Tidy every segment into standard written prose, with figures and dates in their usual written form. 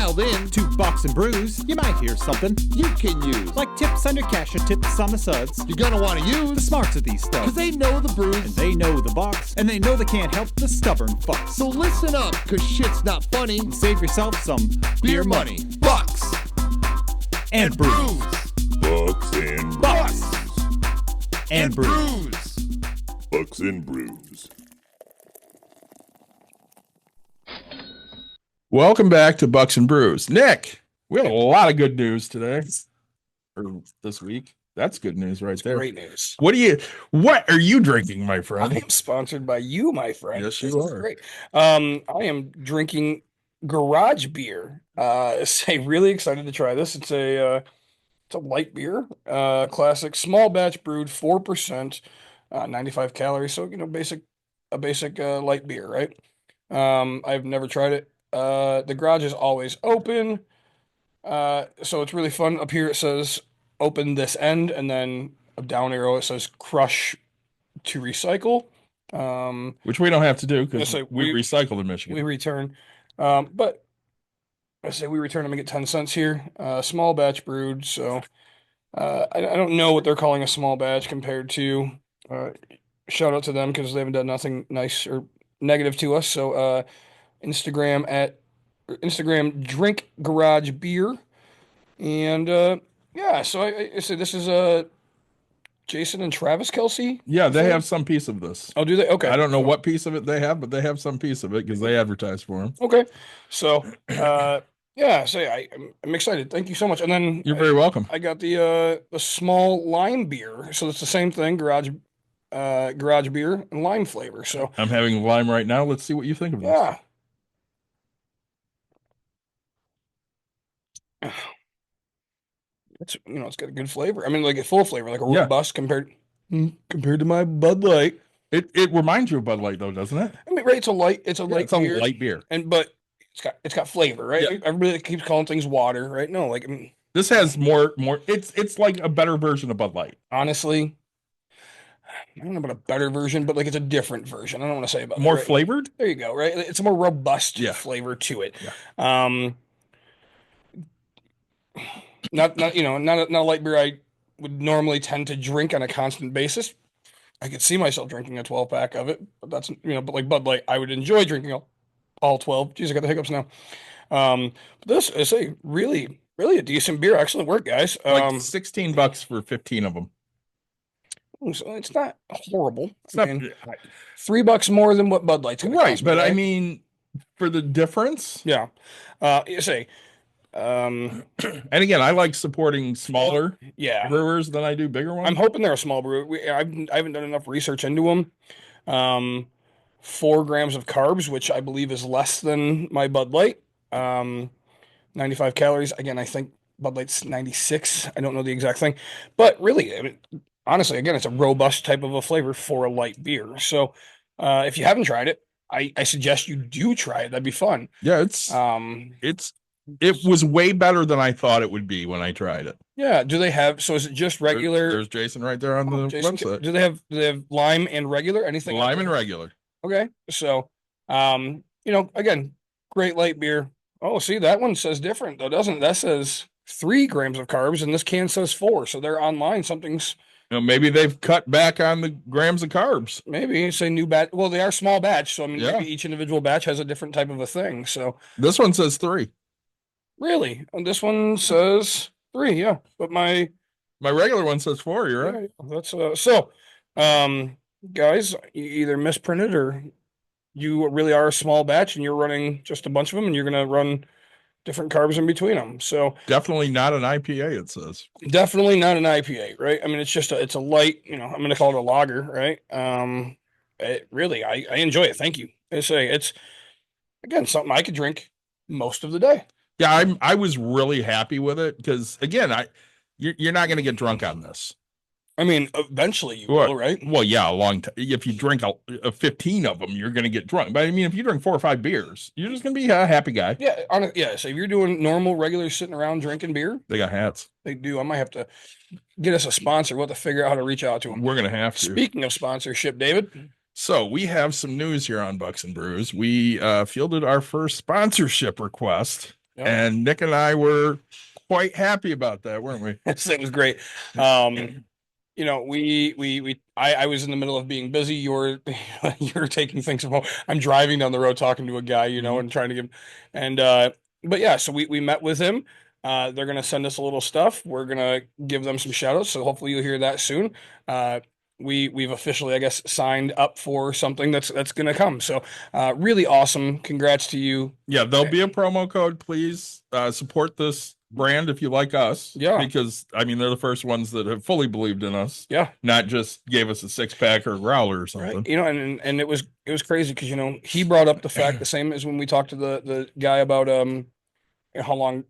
dialed in to Bucks and Brews, you might hear something you can use. like tips on your cash or tips on the suds. You're gonna want to The use smarts of these stuff. because they know the brews. And they know the Bucks, and they know they can't help the stubborn fucks. So listen up, because shit's not funny. And save yourself some beer money. Bucks And brews. Bucks and Bucks and brews. brews. Bucks and Brews. Welcome back to Bucks and Brews. Nick, we have a lot of good news today, or this week. That's good news right there. Great news. What are you drinking, my I friend? am sponsored by you, my friend. Yes, you This is are. Great. I am drinking garage beer. Really excited to try this. It's a light beer, classic small batch brewed, 4%, 95 calories. So a basic light beer, right? I've never tried it. The garage is always open. So it's really fun. Up here it says open this end, and then a down arrow it says crush to recycle. Which we don't have to do because Yes, so we we- recycle in Michigan. We return. But I say we return them and get 10 cents here. Small batch brewed, so I don't know what they're calling a small batch compared to. Shout out to them because they haven't done nothing nice or negative to us. So Instagram drink garage beer, and yeah. So I say this is Jason and Travis Kelsey. Yeah, they have some piece of this. Oh, do they? Okay. I don't know what piece of it they have, but they have some piece of it because they advertise for them. Okay. So yeah. So I'm excited. Thank you so much. And then You're very welcome. I got the small lime beer. So it's the same thing, garage beer and lime flavor. So I'm having lime right now. Let's see what you think of this. yeah. It's got a good flavor. I mean, like a full flavor, like a Yeah. robust compared to my Bud Light. It reminds you of Bud Light though, doesn't it? I mean, right? It's a light It's a beer, light beer. but it's got flavor, right? Yeah. Everybody keeps calling things water, right? No, like I mean, This has more. It's like a better version of Bud Light. honestly, I don't know about a better version, but like it's a different version. I don't want to say about More right? flavored. There you go, right? It's a more robust Yeah. flavor to it. Yeah. Not a light beer I would normally tend to drink on a constant basis. I could see myself drinking a 12 pack of it, but but like Bud Light, I would enjoy drinking all 12. Jeez, I got the hiccups now. But this is a really, really a decent beer. Excellent work, guys. Like $16 for 15 of them. So it's not horrible. It's not $3 more than what Bud Light's gonna right, cost me, but I right? mean, for the difference. Yeah. You say, And again, I like supporting smaller yeah. brewers than I do bigger ones. I'm hoping they're a small brew. I haven't done enough research into them. 4 grams of carbs, which I believe is less than my Bud Light. 95 calories. Again, I think Bud Light's 96. I don't know the exact thing, but really, I mean, honestly, again, it's a robust type of a flavor for a light beer. So, if you haven't tried it, I suggest you do try it. That'd be fun. Yeah, Um, it was way better than I thought it would be when I tried it. yeah. Do they have? So is it just regular? There's Jason right there on the Jason, website. do they have lime and regular? Anything? Lime and regular. Okay. So, again, great light beer. Oh, see, that one says different though, doesn't it? That says 3 grams of carbs, and this can says 4. So they're online. Something's Maybe they've cut back on the grams of carbs. maybe say new batch. Well, they are small batch, so I mean, Yeah. maybe each individual batch has a different type of a thing. So This one says 3. really, and this one says 3. Yeah, but my My regular one says 4. You're right. yeah, that's so. Guys, you either misprinted or you really are a small batch and you're running just a bunch of them, and you're gonna run different carbs in between them. So Definitely not an IPA. It says. definitely not an IPA, right? I mean, it's a light, I'm gonna call it a lager, right? I enjoy it. Thank you. It's again something I could drink most of the day. Yeah, I was really happy with it because again, you're not going to get drunk on this. I mean, eventually you Well, will, right? Well, yeah, a long time. If you drink a 15 of them, you're going to get drunk. But I mean, if you drink 4 or 5 beers, you're just going to be a happy guy. Yeah, so if you're doing normal, regular sitting around drinking beer, They got hats. they do. I might have to get us a sponsor. We'll have to figure out how to reach out to them. We're going to have to. Speaking of sponsorship, David, So we have some news here on Bucks and Brews. We fielded our first sponsorship request Yep. And Nick and I were quite happy about that, weren't we? It was great. You know, I was in the middle of being busy. You're taking things from home. I'm driving down the road talking to a guy, you know, and trying to give, and but yeah, so we met with him. They're gonna send us a little stuff. We're gonna give them some shout outs. So hopefully you'll hear that soon. We've officially, I guess, signed up for something that's gonna come. So really awesome. Congrats to you. Yeah, there'll be a promo code. Please support this brand if you like us. Yeah. Because I mean they're the first ones that have fully believed in us. Yeah. Not just gave us a 6-pack or a growler or something. Right. You know, and it was crazy because, you know, he brought up the fact the same as when we talked to the guy about how long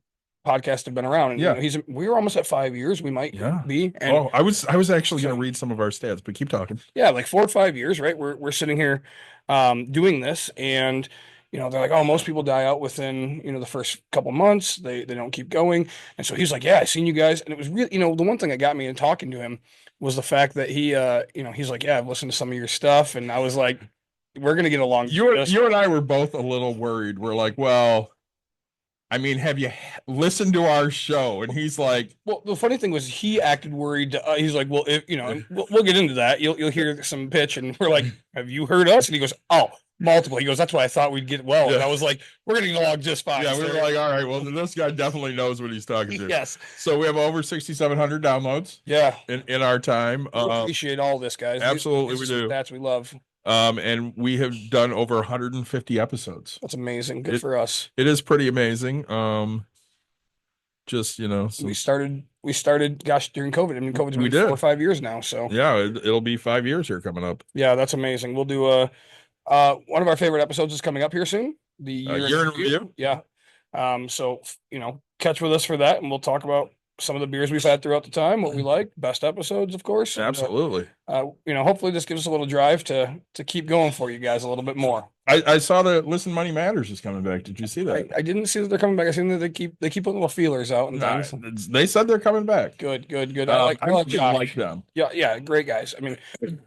podcasts have been around. And Yeah. you know, we were almost at 5 years. We might be. And Oh, I was actually going to read some of our stats, but keep talking. yeah, like 4 or 5 years, right? We're sitting here doing this, and you know, they're like, oh, most people die out within, you know, the first couple months. They don't keep going. And so he's like, yeah, I seen you guys. And it was really, you know, the one thing that got me in talking to him was the fact that he you know, he's like, yeah, I've listened to some of your stuff. And I was like, we're gonna get along. You and I were both a little worried. We're like, well, I mean, have you listened to our show? And he's like, well, the funny thing was he acted worried. He's like, well, if, you know, and we'll get into that. You'll hear some pitch, and we're like, have you heard us? And he goes, oh, multiple. He goes, that's why I thought we'd get well. Yeah. And I was like, we're gonna get along just fine. yeah, we were like, all right, well, this guy definitely knows what he's talking to. Yes. So we have over 6,700 downloads. Yeah. In our time. We appreciate all this, guys. Absolutely, we do. That's we love. And we have done over 150 episodes. That's amazing. Good for us. It is pretty amazing. Just, you know, we started gosh, during COVID. I mean, COVID's been 4 or 5 years now. So yeah, it'll be 5 years here coming up. Yeah, that's amazing. We'll do one of our favorite episodes is coming up here soon. The year in review. Yeah. So you know, catch with us for that, and we'll talk about some of the beers we've had throughout the time, what we like, best episodes, of course. Absolutely. You know, hopefully this gives us a little drive to keep going for you guys a little bit more. I saw that Listen Money Matters is coming back. Did you see that? I didn't see that they're coming back. I seen that they keep putting little feelers out and things. They said they're coming back. Good. I like them. Yeah, great guys. I mean,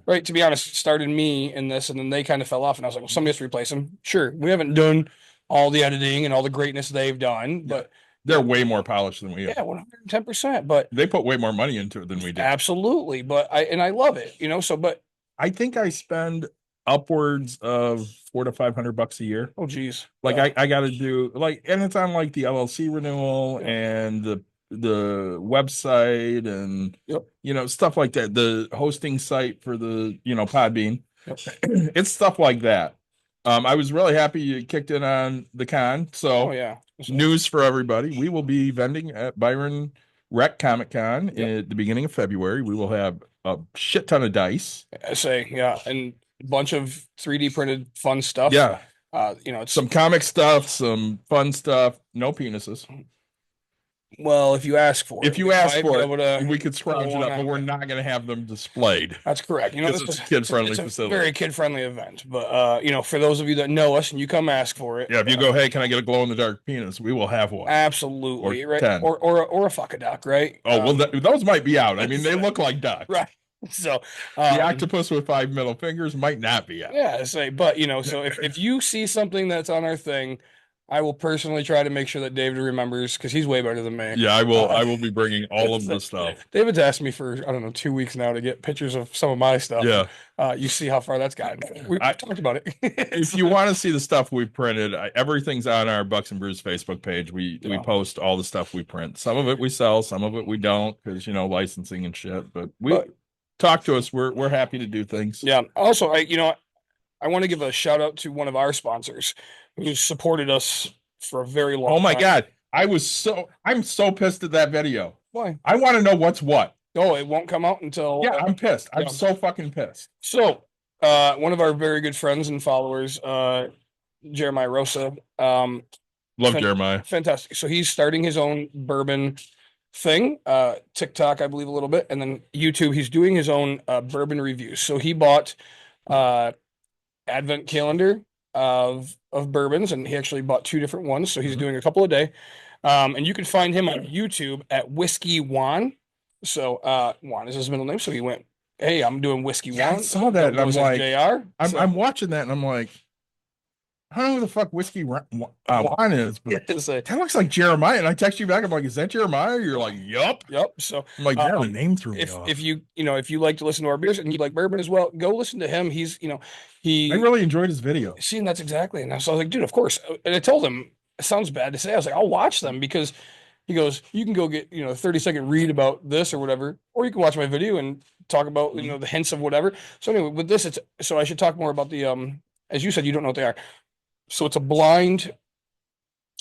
right, to be honest, it started me in this, and then they kind of fell off, and I was like, well, somebody has to replace them. Sure, we haven't done all the editing and all the greatness they've done, but they're way more polished than we are. Yeah, 110%. But they put way more money into it than we do. Absolutely. But I love it, you know. So, but I think I spend upwards of $400 to $500 a year. Oh, geez. Like I got to do and it's on like the LLC renewal and the website and you know, stuff like that. The hosting site for the, you know, Podbean. It's stuff like that. I was really happy you kicked in on the con. So news for everybody. We will be vending at Byron Rec Comic Con at the beginning of February. We will have a shit ton of dice. And a bunch of 3D printed fun stuff. Yeah. You know, it's some comic stuff, some fun stuff, no penises. Well, if you ask for it, we could scrounge it up, but we're not going to have them displayed. That's correct. You know, it's a kid-friendly facility. Very kid-friendly event. But you know, for those of you that know us and you come ask for it, if you go, hey, can I get a glow-in-the-dark penis? We will have one. Absolutely, or right? 10. Or a fuck a duck, right? Oh well, those might be out. I mean, they look like ducks, right? So the octopus with 5 middle fingers might not be out. Yeah, but you know, so if you see something that's on our thing, I will personally try to make sure that David remembers because he's way better than me. Yeah, I will. I will be bringing all of the stuff. David's asked me for 2 weeks now to get pictures of some of my stuff. Yeah, you see how far that's gotten. We've talked about it. If you want to see the stuff we printed, everything's on our Bucks and Brews Facebook page. We post all the stuff we print. Some of it we sell, some of it we don't because licensing and shit. But talk to us. We're happy to do things. Yeah. Also, I want to give a shout out to one of our sponsors who supported us for a very long time. Oh my God. I'm so pissed at that video. Why? I want to know what's what. Oh, it won't come out until I'm pissed. I'm so fucking pissed. So one of our very good friends and followers, Jeremiah Rosa. Love Jeremiah. Fantastic. So he's starting his own bourbon thing, TikTok, I believe, a little bit, and then YouTube. He's doing his own bourbon reviews. So he bought advent calendar of bourbons, and he actually bought 2 different ones. So he's doing a couple a day. And you can find him on YouTube at Whiskey Juan. So Juan is his middle name. So he went, hey, I'm doing Whiskey Juan. I saw that, and I'm like, JR. I'm watching that, and I'm like, I don't know who the fuck whiskey wine is, but It's a- that looks like Jeremiah. And I text you back. I'm like, is that Jeremiah? You're like, yup. Yep. So I'm like, yeah, the name threw me off. if you like to listen to our beers and you like bourbon as well, go listen to him. He I really enjoyed his video. see, and that's exactly. And so I was like, dude, of course. And I told him, it sounds bad to say. I was like, I'll watch them because he goes, you can go get, a 30-second read about this or whatever, or you can watch my video and talk about, the hints of whatever. So anyway, with this, so I should talk more about the, as you said, you don't know what they are. So it's a blind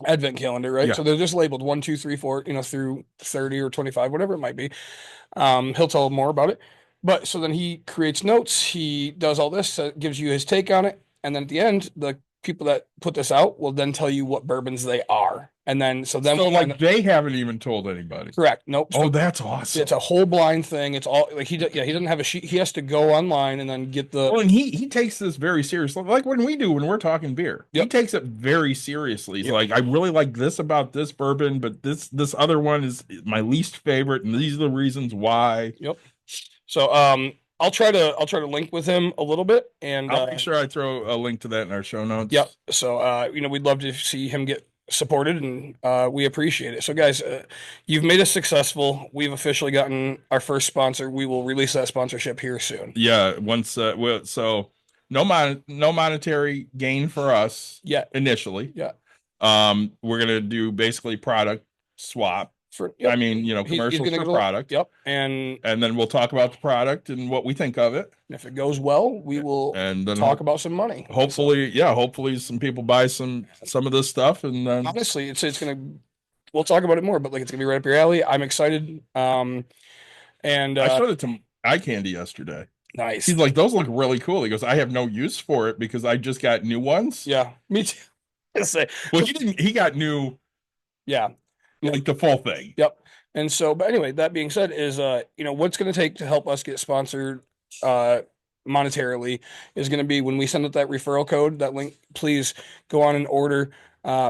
advent calendar, right? Yeah. So they're just labeled 1, 2, 3, 4, through 30 or 25, whatever it might be. He'll tell more about it. But so then he creates notes, he does all this, gives you his take on it, and then at the end, the people that put this out will then tell you what bourbons they are. And then so So like they haven't even told anybody. correct. Nope. Oh, So that's awesome. it's a whole blind thing. It's all like he doesn't have a sheet. He has to go online and then get the Well, and he takes this very seriously, like when we're talking beer. He Yep. takes it very seriously. He's Yep. like, I really like this about this bourbon, but this other one is my least favorite, and these are the reasons why. Yep. So I'll try to link with him a little bit and I'll make sure I throw a link to that in our show notes. yep. So we'd love to see him get supported and we appreciate it. So guys, you've made us successful. We've officially gotten our first sponsor. We will release that sponsorship here soon. Yeah. Once so no monetary gain for us Yeah. initially. Yeah. We're gonna do basically product swap. Yep. I mean, commercials gonna for go- product. Yep. And And then we'll talk about the product and what we think of it. if it goes well, we will And then talk about some money. hopefully some people buy some of this stuff, and then Honestly, it's gonna. We'll talk about it more, but like it's gonna be right up your alley. I'm excited. And I showed it to Eye Candy yesterday. nice. He's like, those look really cool. He goes, I have no use for it because I just got new ones. Yeah, me too. Say, Well, he got new, yeah. like the full thing. Yep. And so, but anyway, that being said, is what's going to take to help us get sponsored monetarily is going to be when we send out that referral code, that link, please go on and order,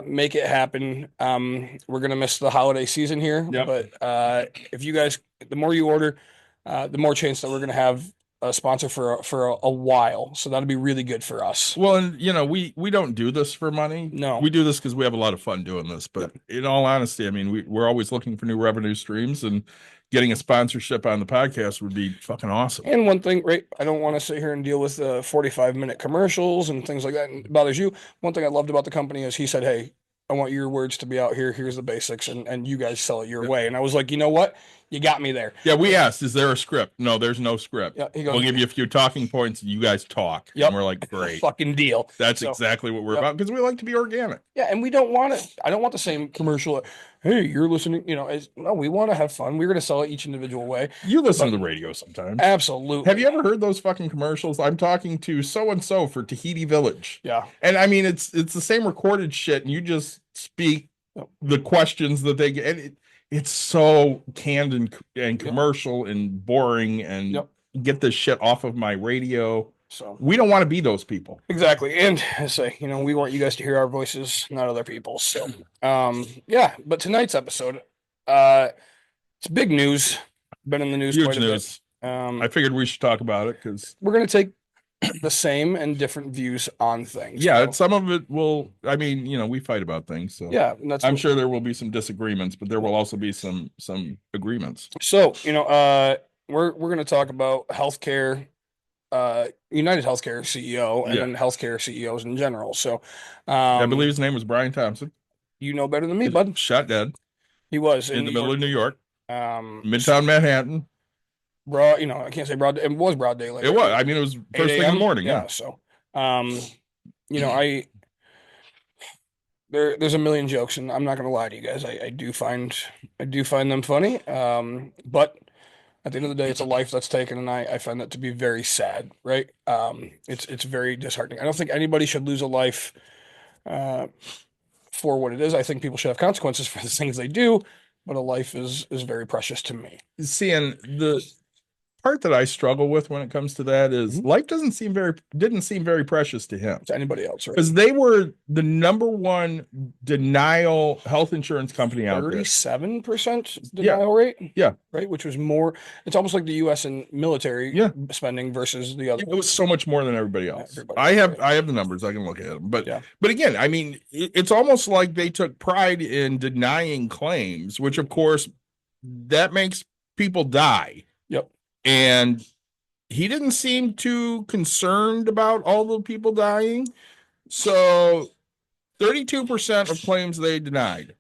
make it happen. We're going to miss the holiday season here, Yep. but if you guys, the more you order, the more chance that we're going to have a sponsor for a while. So that'll be really good for us. Well, and we don't do this for money. No. We do this because we have a lot of fun doing this. But in all honesty, I mean, we're always looking for new revenue streams, and getting a sponsorship on the podcast would be fucking awesome. And one thing, right? I don't want to sit here and deal with the 45-minute commercials and things like that. And it bothers you. One thing I loved about the company is he said, "Hey, I want your words to be out here. Here's the basics, and you guys sell it your way." And I was like, you know what? You got me there. Yeah, we asked, is there a script? No, there's no script. Yeah, he goes, We'll give you a few talking points and you guys talk. Yep. And we're like, great. fucking deal. That's So, exactly what we're yep. about because we like to be organic. Yeah, and we don't want it. I don't want the same commercial. Hey, you're listening. No, we want to have fun. We're going to sell it each individual way. You listen to the radio sometimes. Absolutely. Have you ever heard those fucking commercials? I'm talking to so and so for Tahiti Village. Yeah. And I mean, it's the same recorded shit, and you just speak the questions that they get. And it's so canned and commercial and boring, and get this shit off of my radio. So we don't want to be those people. exactly. And I say, we want you guys to hear our voices, not other people's. So, yeah. But tonight's episode, it's big news. Been in the news Huge quite a news. bit. I figured we should talk about it because We're gonna take the same and different views on things. yeah, So, some of it will. I mean, we fight about things, so yeah, and that's I'm sure there will be some disagreements, but there will also be some agreements. So, we're going to talk about healthcare, United Healthcare CEO, and then healthcare CEOs in general. So, I believe his name was Brian Thompson. you know better than me, bud. Shot dead He was in the middle of New York, of Midtown Manhattan. broad. I can't say broad. It was broad daylight. It was. I mean, it was 8 first thing in the a.m. morning. Yeah. Yeah. So, there's a million jokes, and I'm not going to lie to you guys. I do find them funny. But at the end of the day, it's a life that's taken, and I find that to be very sad, right? It's very disheartening. I don't think anybody should lose a life for what it is. I think people should have consequences for the things they do, but a life is very precious to me. Seeing part that I struggle with when it comes to that is life didn't seem very precious to him. To anybody else, right? Because they were the number one denial health insurance company out there. 37% denial rate. Yeah. Right. Which was more. It's almost like the U.S. and military spending versus the other. It was so much more than everybody else. I have the numbers. I can look at them. But again, I mean, it's almost like they took pride in denying claims, which of course that makes people die. Yep. And he didn't seem too concerned about all the people dying. So 32% of claims they denied.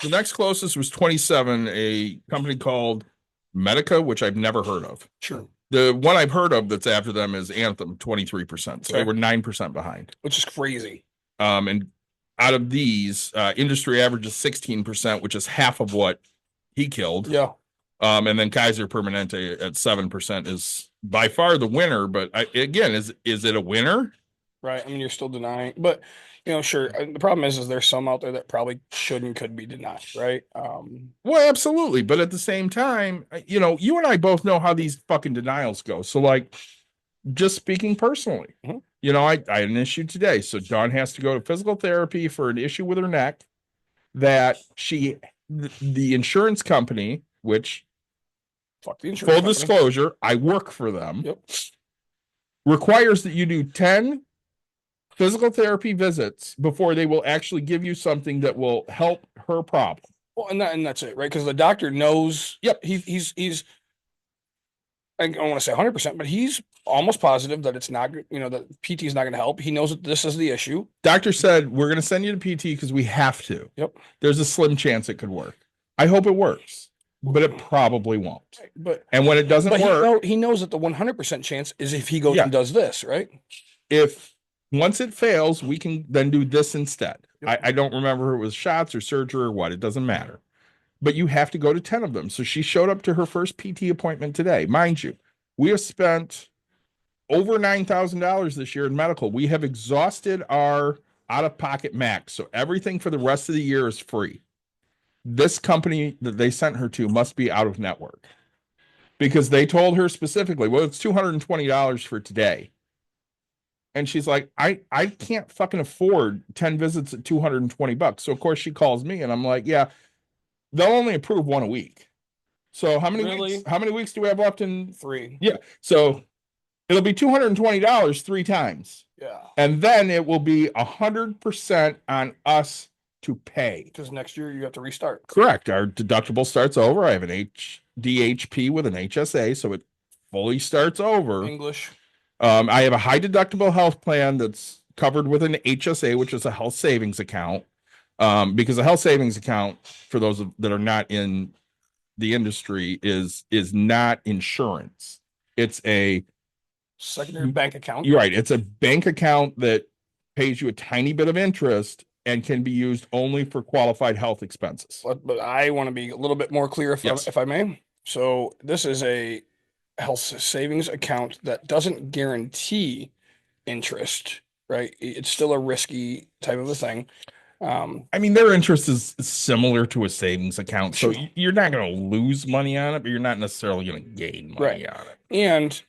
The next closest was 27, a company called Medica, which I've never heard of. Sure. The one I've heard of that's after them is Anthem, 23%. So they were 9% behind. Which is crazy. And out of these, industry average is 16%, which is half of what he killed. Yeah. And then Kaiser Permanente at 7% is by far the winner. But again, is it a winner? Right. I mean, you're still denying, but sure. The problem is there's some out there that probably could be denied, right? Well, absolutely. But at the same time, you and I both know how these fucking denials go. So like, just speaking personally, I had an issue today. So Dawn has to go to physical therapy for an issue with her neck that the insurance company, which fuck the insurance full company. Disclosure, I work for them. Yep. Requires that you do 10 physical therapy visits before they will actually give you something that will help her problem. Well, and that's it, right? Because the doctor knows. Yep. He's. I don't want to say 100%, but he's almost positive that it's not. That PT is not going to help. He knows that this is the issue. Doctor said we're going to send you to PT because we have to. Yep. There's a slim chance it could work. I hope it works, but it probably won't. And when it doesn't work, he knows that the 100% chance is if he goes and does this, right? Once it fails, we can then do this instead. Yep. I don't remember if it was shots or surgery or what. It doesn't matter. But you have to go to 10 of them. So she showed up to her first PT appointment today. Mind you, we have spent over $9,000 this year in medical. We have exhausted our out-of-pocket max. So everything for the rest of the year is free. This company that they sent her to must be out of network. Because they told her specifically, well, it's $220 for today. And she's like, I can't fucking afford 10 visits at $220. So of course she calls me and I'm like, yeah, they'll only approve one a week. So how many weeks do we have left in 3? Yeah. So it'll be $220 3 times. Yeah. And then it will be 100% on us to pay. Because next year you have to restart. Correct. Our deductible starts over. I have an DHP with an HSA, so it fully starts over. English. I have a high deductible health plan that's covered with an HSA, which is a health savings account. Because a health savings account, for those that are not in the industry, is not insurance. It's a secondary bank account. You're right. It's a bank account that pays you a tiny bit of interest and can be used only for qualified health expenses. But I want to be a little bit more clear if I may. So this is a health savings account that doesn't guarantee interest, right? It's still a risky type of a thing. I mean, their interest is similar to a savings account, so you're not going to lose money on it, but you're not necessarily going to gain money on it. And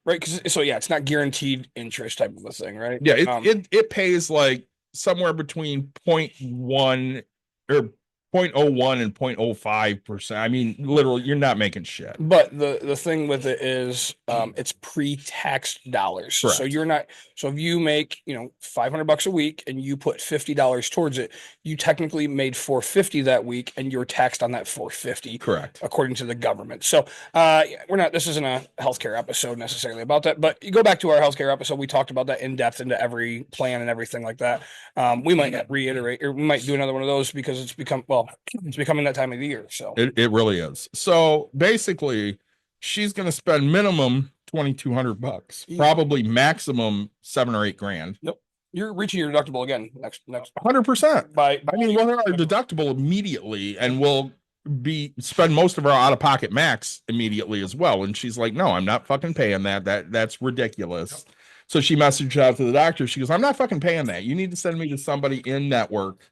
right, because it's not guaranteed interest type of a thing, right? Yeah, it pays like somewhere between 0.1 or 0.01 and 0.05%. I mean, literally, you're not making shit. But the thing with it is, it's pre-taxed dollars. Correct. So you're not. So if you make $500 a week and you put $50 towards it, you technically made $450 that week, and you're taxed on that $450. Correct. According to the government. So we're not. This isn't a healthcare episode necessarily about that. But you go back to our healthcare episode, we talked about that in depth into every plan and everything like that. We might reiterate, or we might do another one of those because it's becoming that time of the year. So it really is. So basically, she's going to spend minimum $2,200, probably maximum $7 or $8 grand. Yep. You're reaching your deductible again next 100%. We'll hit our deductible immediately, and we'll spend most of our out-of-pocket max immediately as well. And she's like, no, I'm not fucking paying that. That's ridiculous. Yep. So she messaged out to the doctor. She goes, I'm not fucking paying that. You need to send me to somebody in network.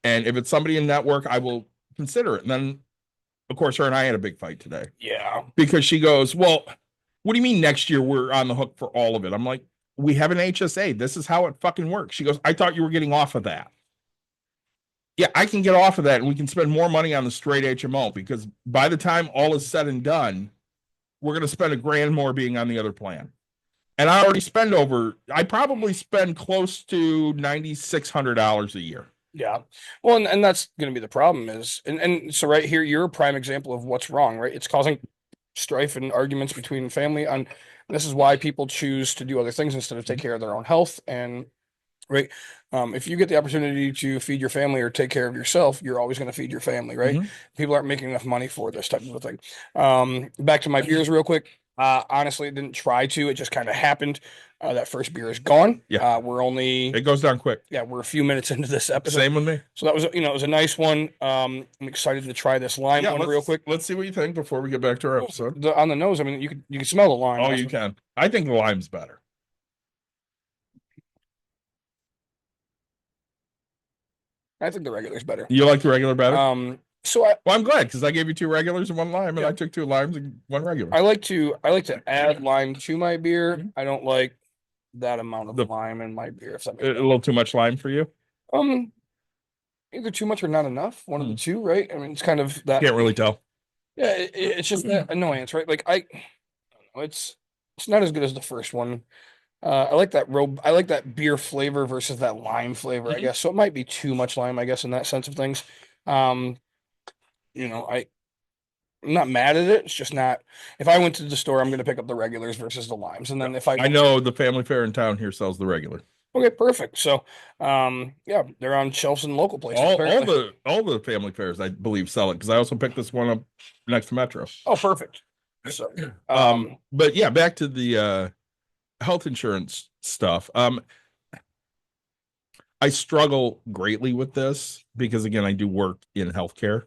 And if it's somebody in network, I will consider it. And then of course, her and I had a big fight today Yeah. because she goes, well, what do you mean next year we're on the hook for all of it? I'm like, we have an HSA. This is how it fucking works. She goes, I thought you were getting off of that. Yeah, I can get off of that and we can spend more money on the straight HMO because by the time all is said and done, we're going to spend $1,000 more being on the other plan. And I already I probably spend close to $9,600 a year. Yeah. Well, and that's going to be the problem is, and so right here, you're a prime example of what's wrong, right? It's causing strife and arguments between family. And this is why people choose to do other things instead of take care of their own health. And right. If you get the opportunity to feed your family or take care of yourself, you're always going to feed your family, right? People aren't making enough money for this type of a thing. Back to my beers real quick. Honestly, didn't try to. It just kind of happened. That first beer is gone. Yeah. It goes down quick. Yeah, we're a few minutes into this episode. Same with me. So that was, it was a nice one. I'm excited to try this lime one real quick. Let's see what you think before we get back to our episode. On the nose, I mean, you can smell the lime. Oh, you can. I think the lime's better. I think the regular's better. You like the regular better? I'm glad because I gave you 2 regulars and 1 lime, and I took 2 limes and 1 regular. I like to add lime to my beer. I don't like that amount of lime in my beer. If that makes a little too much lime for you? Either too much or not enough. One of the two, right? I mean, it's kind of that. Can't really tell. Yeah, it's just that annoyance, right? Like it's not as good as the first one. I like that beer flavor versus that lime flavor, I guess. So it might be too much lime, I guess, in that sense of things. I'm not mad at it. It's just not. If I went to the store, I'm going to pick up the regulars versus the limes, and then if I know the family fair in town here sells the regular. Okay, perfect. So, yeah, they're on shelves in local places. All the family fairs, I believe, sell it because I also picked this one up next to Metro. Oh, perfect. So, but yeah, back to the health insurance stuff. I struggle greatly with this because, again, I do work in healthcare.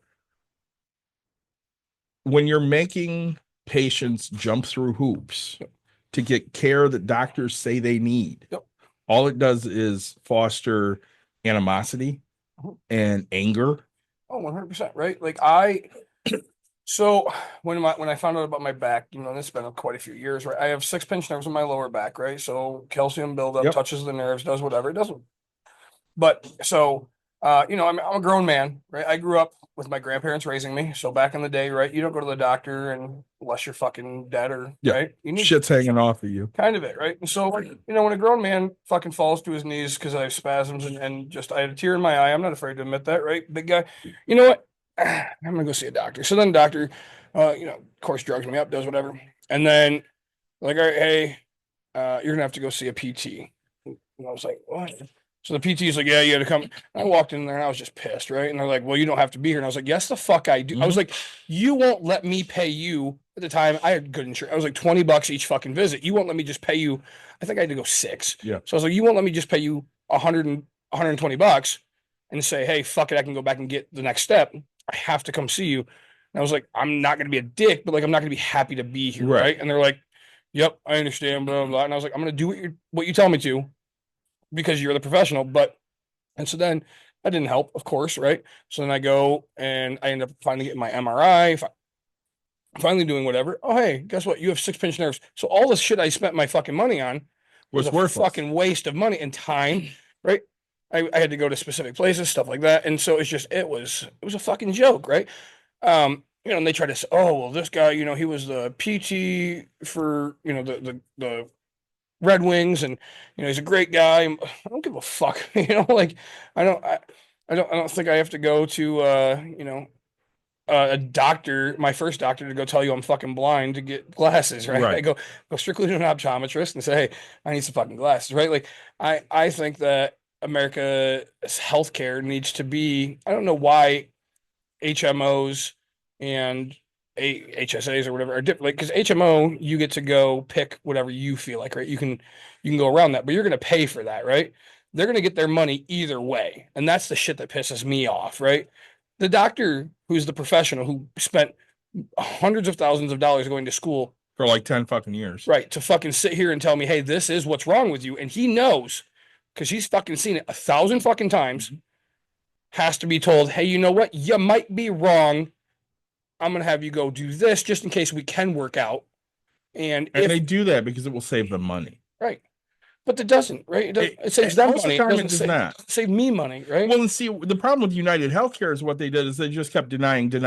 When you're making patients jump through hoops to get care that doctors say they need, all it does is foster animosity and anger. Oh, 100%, right? Like so when I found out about my back, this has been quite a few years, right? I have 6 pinched nerves in my lower back, right? So calcium buildup touches the nerves, does whatever it does. But so, I'm a grown man, right? I grew up with my grandparents raising me. So back in the day, right? You don't go to the doctor unless you're fucking dead right? Shit's hanging off of you. Kind of it, right? And so, when a grown man fucking falls to his knees because I have spasms and just I had a tear in my eye, I'm not afraid to admit that, right? Big guy. You know what? I'm gonna go see a doctor. So then the doctor, of course, drugs me up, does whatever. And then like, all right, hey, you're gonna have to go see a PT. And I was like, what? So the PT is like, yeah, you had to come. I walked in there and I was just pissed, right? And they're like, well, you don't have to be here. And I was like, yes, the fuck I do. I was like, you won't let me pay you. At the time, I had good insurance. I was like $20 each fucking visit. You won't let me just pay you. I think I had to go 6. Yeah. So I was like, you won't let me just pay you $120 and say, hey, fuck it, I can go back and get the next step. I have to come see you. And I was like, I'm not going to be a dick, but like, I'm not going to be happy to be here, right? And they're like, yep, I understand, blah, blah, blah. And I was like, I'm going to do what you tell me to because you're the professional. And so then that didn't help, of course, right? So then I go and I end up finally getting my MRI, finally doing whatever. Oh, hey, guess what? You have 6 pinched nerves. So all this shit I spent my fucking money on was a fucking waste of money and time, right? I had to go to specific places, stuff like that. And so it was a fucking joke, right? And they try to say, oh, well, this guy, he was the PT for, the Red Wings and, he's a great guy. I don't give a fuck, like I don't think I have to go to, a doctor, my first doctor to go tell you I'm fucking blind to get glasses, right? I go strictly to an optometrist and say, hey, I need some fucking glasses, right? Like I think that America's healthcare needs to be, I don't know why HMOs and HSAs or whatever are different. Like, because HMO, you get to go pick whatever you feel like, right? You can go around that, but you're going to pay for that, right? They're going to get their money either way. And that's the shit that pisses me off, right? The doctor who's the professional who spent hundreds of thousands of dollars going to school for like 10 fucking years, right? To fucking sit here and tell me, hey, this is what's wrong with you. And he knows, because he's fucking seen it 1,000 fucking times, has to be told, hey, you know what? You might be wrong, I'm going to have you go do this just in case we can work out. And if they do that because it will save them money. right. But it doesn't, right? It saves them most of money. the time It it does doesn't not. save me money, right? Well, and see, the problem with United Healthcare is what they did is they just kept denying, and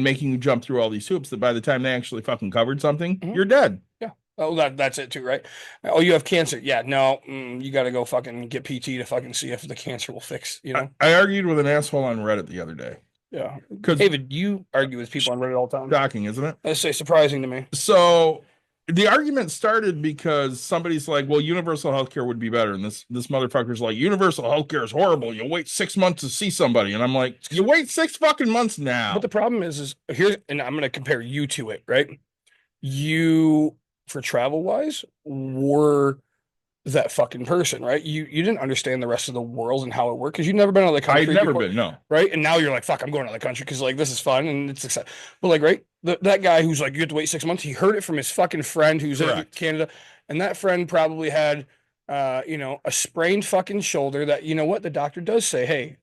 making you jump through all these hoops that by the time they actually fucking covered something, you're dead. Yeah. Oh, that's it too, right? Oh, you have cancer. Yeah, no, you got to go fucking get PT to fucking see if the cancer will fix, you know? I argued with an asshole on Reddit the other day. Yeah. Because David, you argue with people on Reddit all the time. Shocking, isn't it? That's surprising to me. So the argument started because somebody's like, well, universal healthcare would be better. And this motherfucker's like, universal healthcare is horrible. You'll wait 6 months to see somebody. And I'm like, you wait 6 fucking months now. But the problem is here's, and I'm going to compare you to it, right? You, for travel wise, were that fucking person, right? You didn't understand the rest of the world and how it worked because you've never been out of the country. I've never been, no. Right. And now you're like, fuck, I'm going out of the country because like this is fun and it's exciting. But like, right, that guy who's like, you have to wait 6 months, he heard it from his fucking friend who's in Canada. And that friend probably had a sprained fucking shoulder that, you know what, the doctor does say, hey,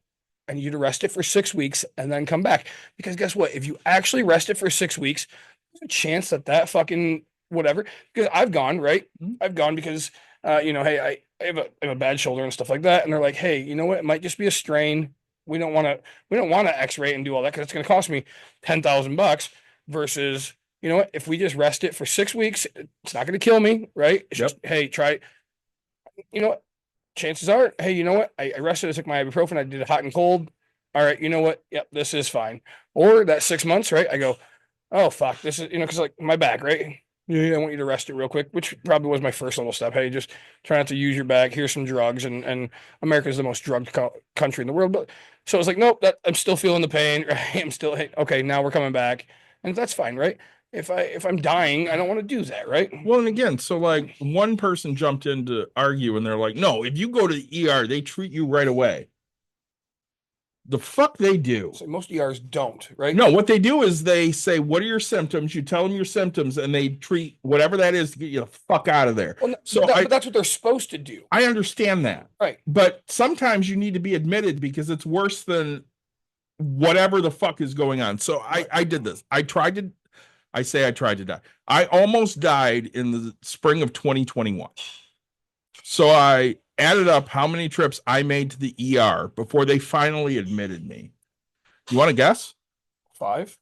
I need you to rest it for 6 weeks and then come back. Because guess what? If you actually rest it for 6 weeks, there's a chance that fucking whatever, because I've gone, right? I've gone because hey, I have a bad shoulder and stuff like that. And they're like, hey, you know what? It might just be a strain. We don't want to x-ray and do all that because it's going to cost me $10,000 versus, you know what? If we just rest it for 6 weeks, it's not going to kill me, right? It's just, hey, try it. You know what? Chances are, hey, you know what? I rested, I took my ibuprofen, I did it hot and cold. All right, you know what? Yep, this is fine. Or that 6 months, right? I go, oh, fuck, this is, because like my back, right? Yeah, I want you to rest it real quick, which probably was my first little step. Hey, just try not to use your back. Here's some drugs, and America is the most drugged country in the world. But so I was like, nope, I'm still feeling the pain. Right? I'm still, hey, okay, now we're coming back, and that's fine, right? If I'm dying, I don't want to do that, right? Well, and again, so like one person jumped in to argue, and they're like, no, if you go to the ER, they treat you right away. The fuck they do. So most ERs don't, right? No, what they do is they say, what are your symptoms? You tell them your symptoms and they treat whatever that is to get you the fuck out of there. Well, but that's what they're supposed to do. I understand that. Right. But sometimes you need to be admitted because it's worse than whatever the fuck is going on. So I did this. I tried to die. I almost died in the spring of 2021. So I added up how many trips I made to the ER before they finally admitted me. You want to guess? 5.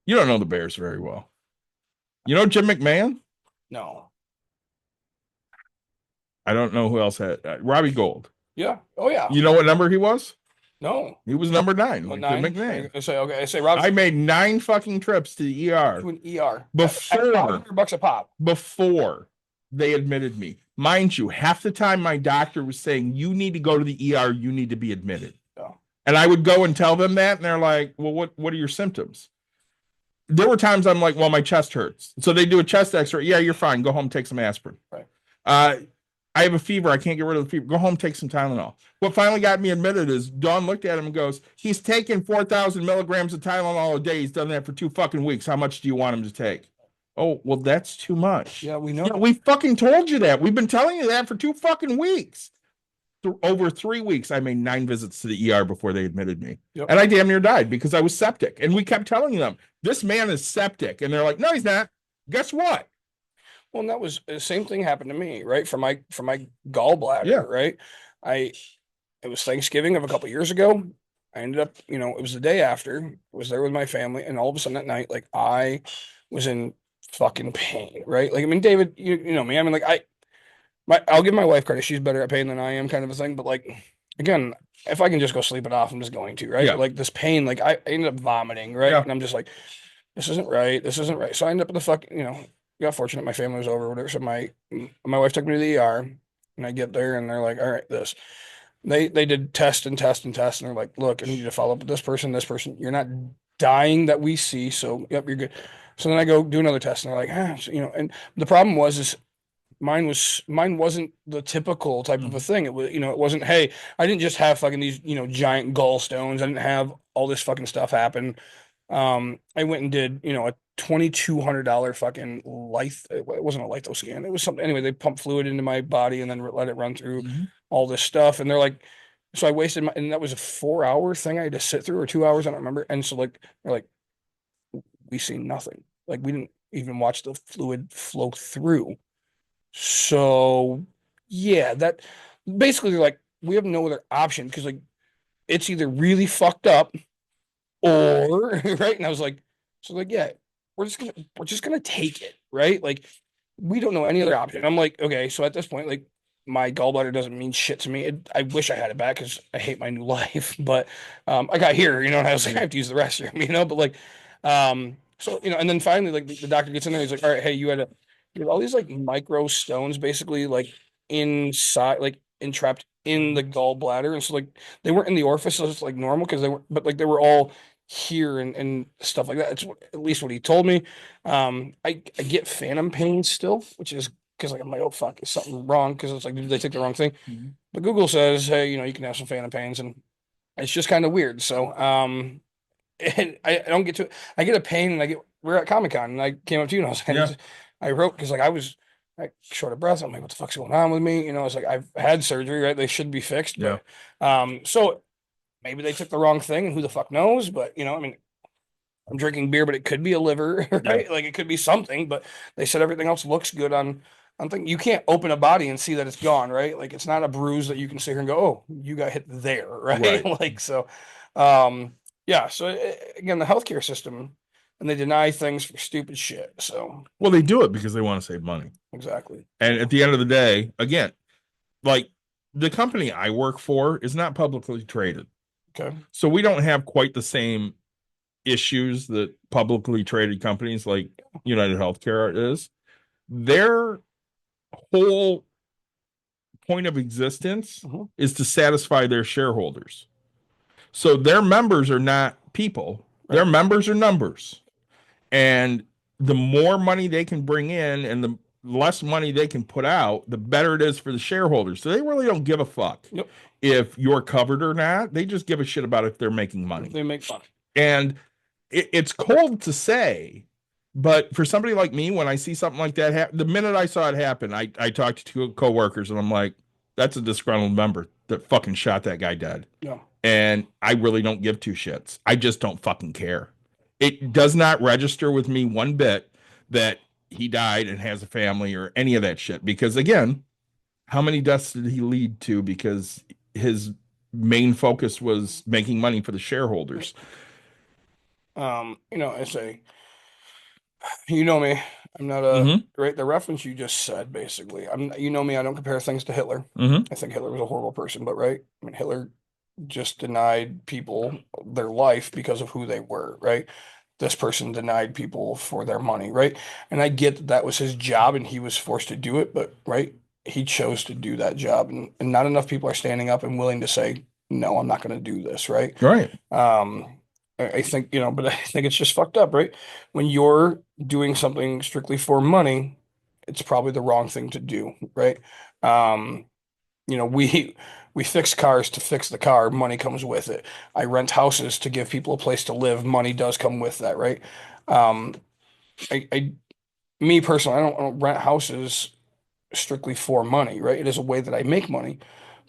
You don't know the Bears very well. You know Jim McMahon? No. I don't know who else had Robbie Gold. Yeah. Oh yeah. You know what number he was? No. He was number 9. Like 9? Jim McMahon. I say Robbie. I made 9 fucking trips to the ER. To an ER. Before $100 a pop. Before they admitted me. Mind you, half the time my doctor was saying, you need to go to the ER, you need to be admitted. Oh. And I would go and tell them that, and they're like, well, what are your symptoms? There were times I'm like, well, my chest hurts. So they do a chest x-ray. Yeah, you're fine. Go home, take some aspirin. Right. I have a fever. I can't get rid of the fever. Go home, take some Tylenol. What finally got me admitted is Dawn looked at him and goes, he's taking 4,000 milligrams of Tylenol a day. He's done that for 2 fucking weeks. How much do you want him to take? Oh, well, that's too much. Yeah, we know. Yeah, we fucking told you that. We've been telling you that for 2 fucking weeks. Over 3 weeks, I made 9 visits to the ER before they admitted me. Yep. And I damn near died because I was septic. And we kept telling them, this man is septic. And they're like, no, he's not. Guess what? Well, and that was the same thing happened to me, right? For my gallbladder, Yeah. right? It was Thanksgiving of a couple years ago. I ended up, it was the day after. I was there with my family, and all of a sudden that night, like I was in fucking pain, right? Like, I mean, David, you know me. I mean, like I'll give my wife credit. She's better at pain than I am, kind of a thing. But like, again, if I can just go sleep it off, I'm just going to, right? Yeah. Like this pain, like I ended up vomiting, right? Yeah. And I'm just like, this isn't right. This isn't right. So I ended up in the fucking, got fortunate. My family was over, whatever. So my wife took me to the ER, and I get there, and they're like, all right, this. They did test and test and test, and they're like, look, I need you to follow up with this person. You're not dying that we see, so yep, you're good. So then I go do another test, and they're like, so, and the problem is mine wasn't the typical type of a thing. It was, it wasn't, hey, I didn't just have fucking these, giant gallstones. I didn't have all this fucking stuff happen. I went and did, a $2,200 fucking it wasn't a litho scan. It was something. Anyway, they pumped fluid into my body and then let it run through all this stuff. And they're like, So I wasted my, and that was a 4 hour thing I had to sit through, or 2 hours, I don't remember. And so like they're like, we seen nothing. Like we didn't even watch the fluid flow through. So yeah, that basically they're like, we have no other option because like it's either really fucked up or right. And I was like, so like, yeah, we're just gonna take it, right? Like we don't know any other option. I'm like, okay, so at this point, like my gallbladder doesn't mean shit to me. I wish I had it back because I hate my new life, but I got here, and I was like, I have to use the restroom, but like, so and then finally, like the doctor gets in there, he's like, all right, hey, you had all these like micro stones basically like inside, like entrapped in the gallbladder, and so like they weren't in the orifices like normal because they were, but like they were all here and stuff like that. It's at least what he told me. I get phantom pain still, which is because like I'm like, oh fuck, is something wrong? Because it's like, did they take the wrong thing? But Google says, hey, you can have some phantom pains, and it's just kind of weird. So and I don't get to it. I get a pain, and we're at Comic Con, and I came up to you and I was Yeah. I wrote because like I was like short of breath. I'm like, what the fuck's going on with me? It's like I've had surgery, right? They should be fixed, Yeah. but so maybe they took the wrong thing, and who the fuck knows? But I mean, I'm drinking beer, but it could be a liver, right? Like it could be something, but they said everything else looks good on thing. You can't open a body and see that it's gone, right? Like it's not a bruise that you can sit here and go, oh, you got hit there, right? Right. Like so, um, yeah. So again, the healthcare system, and they deny things for stupid shit. So Well, they do it because they want to save money. exactly. And at the end of the day, again, like the company I work for is not publicly traded. Okay. So we don't have quite the same issues that publicly traded companies like United Healthcare is. Their whole point of existence Mhm. is to satisfy their shareholders. So their members are not people, their Right. members are numbers. And the more money they can bring in and the less money they can put out, the better it is for the shareholders. So they really don't give a fuck Yep. if you're covered or not. They just give a shit about if they're making money. They make fun. And it's cold to say, but for somebody like me, when I see something like that happen, the minute I saw it happen, I talked to two coworkers and I'm like, that's a disgruntled member that fucking shot that guy dead. Yeah. And I really don't give two shits. I just don't fucking care. It does not register with me one bit that he died and has a family or any of that shit. Because again, how many deaths did he lead to because his main focus was making money for the shareholders? I say, you know me. I'm not a Mm-hmm. right. The reference you just said, basically, you know me. I don't compare things to Hitler. Mm-hmm. I think Hitler was a horrible person, but right. I mean, Hitler just denied people their life because of who they were, right? This person denied people for their money, right? And I get that that was his job and he was forced to do it, but right, he chose to do that job, and not enough people are standing up and willing to say, no, I'm not going to do this, right? Right. I think, but I think it's just fucked up, right? When you're doing something strictly for money, it's probably the wrong thing to do, right? Um, we fix cars to fix the car, money comes with it. I rent houses to give people a place to live, money does come with that, right? Um, I me personally, I don't rent houses strictly for money, right? It is a way that I make money,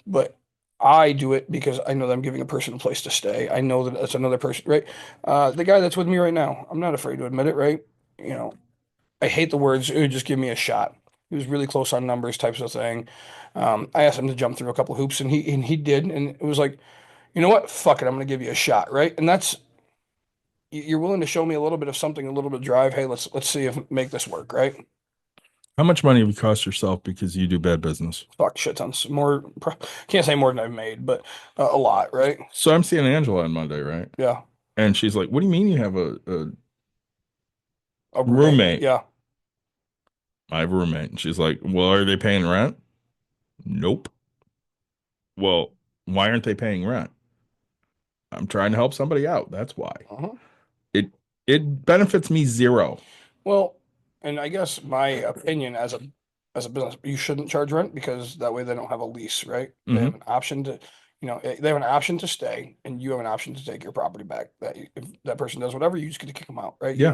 but I do it because I know that I'm giving a person a place to stay. I know that that's another person, right? The guy that's with me right now, I'm not afraid to admit it, right? You know, I hate the words, "Ooh, just give me a shot." He was really close on numbers, types of thing. I asked him to jump through a couple hoops, and he did, and it was like, you know what? Fuck it, I'm gonna give you a shot, right? And that's you're willing to show me a little bit of something, a little bit of drive. Hey, let's see if make this work, right? How much money have you cost yourself because you do bad business? Fuck, shit tons more. Can't say more than I've made, but a lot, right? So I'm seeing Angela on Monday, right? Yeah, And she's like, "What do you mean you have a a roommate?" Yeah. I have a roommate. And she's like, "Well, are they paying rent?" Nope. Well, why aren't they paying rent? I'm trying to help somebody out. That's why. Uh-huh. It it benefits me zero. Well, and I guess my opinion as a business, you shouldn't charge rent because that way they don't have a lease, right? They have Mhm. an option to, they have an option to stay, and you have an option to take your property back. If that person does whatever, you just get to kick them out, right? Yeah.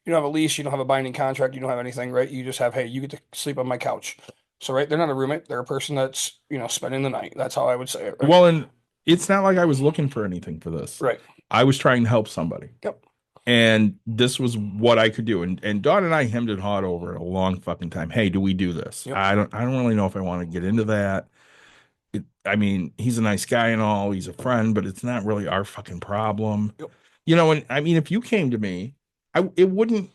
You don't have a lease, you don't have a binding contract, you don't have anything, right? You just have, hey, you get to sleep on my couch. So, right, they're not a roommate, they're a person that's, spending the night. That's how I would say it, right? Well, and it's not like I was looking for anything for this. Right. I was trying to help somebody. Yep. And this was what I could do. And Dawn and I hemmed and hawed over it a long fucking time. Hey, do we do this? Yep. I don't really know if I want to get into that. I mean, he's a nice guy and all, he's a friend, but it's not really our fucking problem. Yep. You know, and I mean, if you came to me, I wouldn't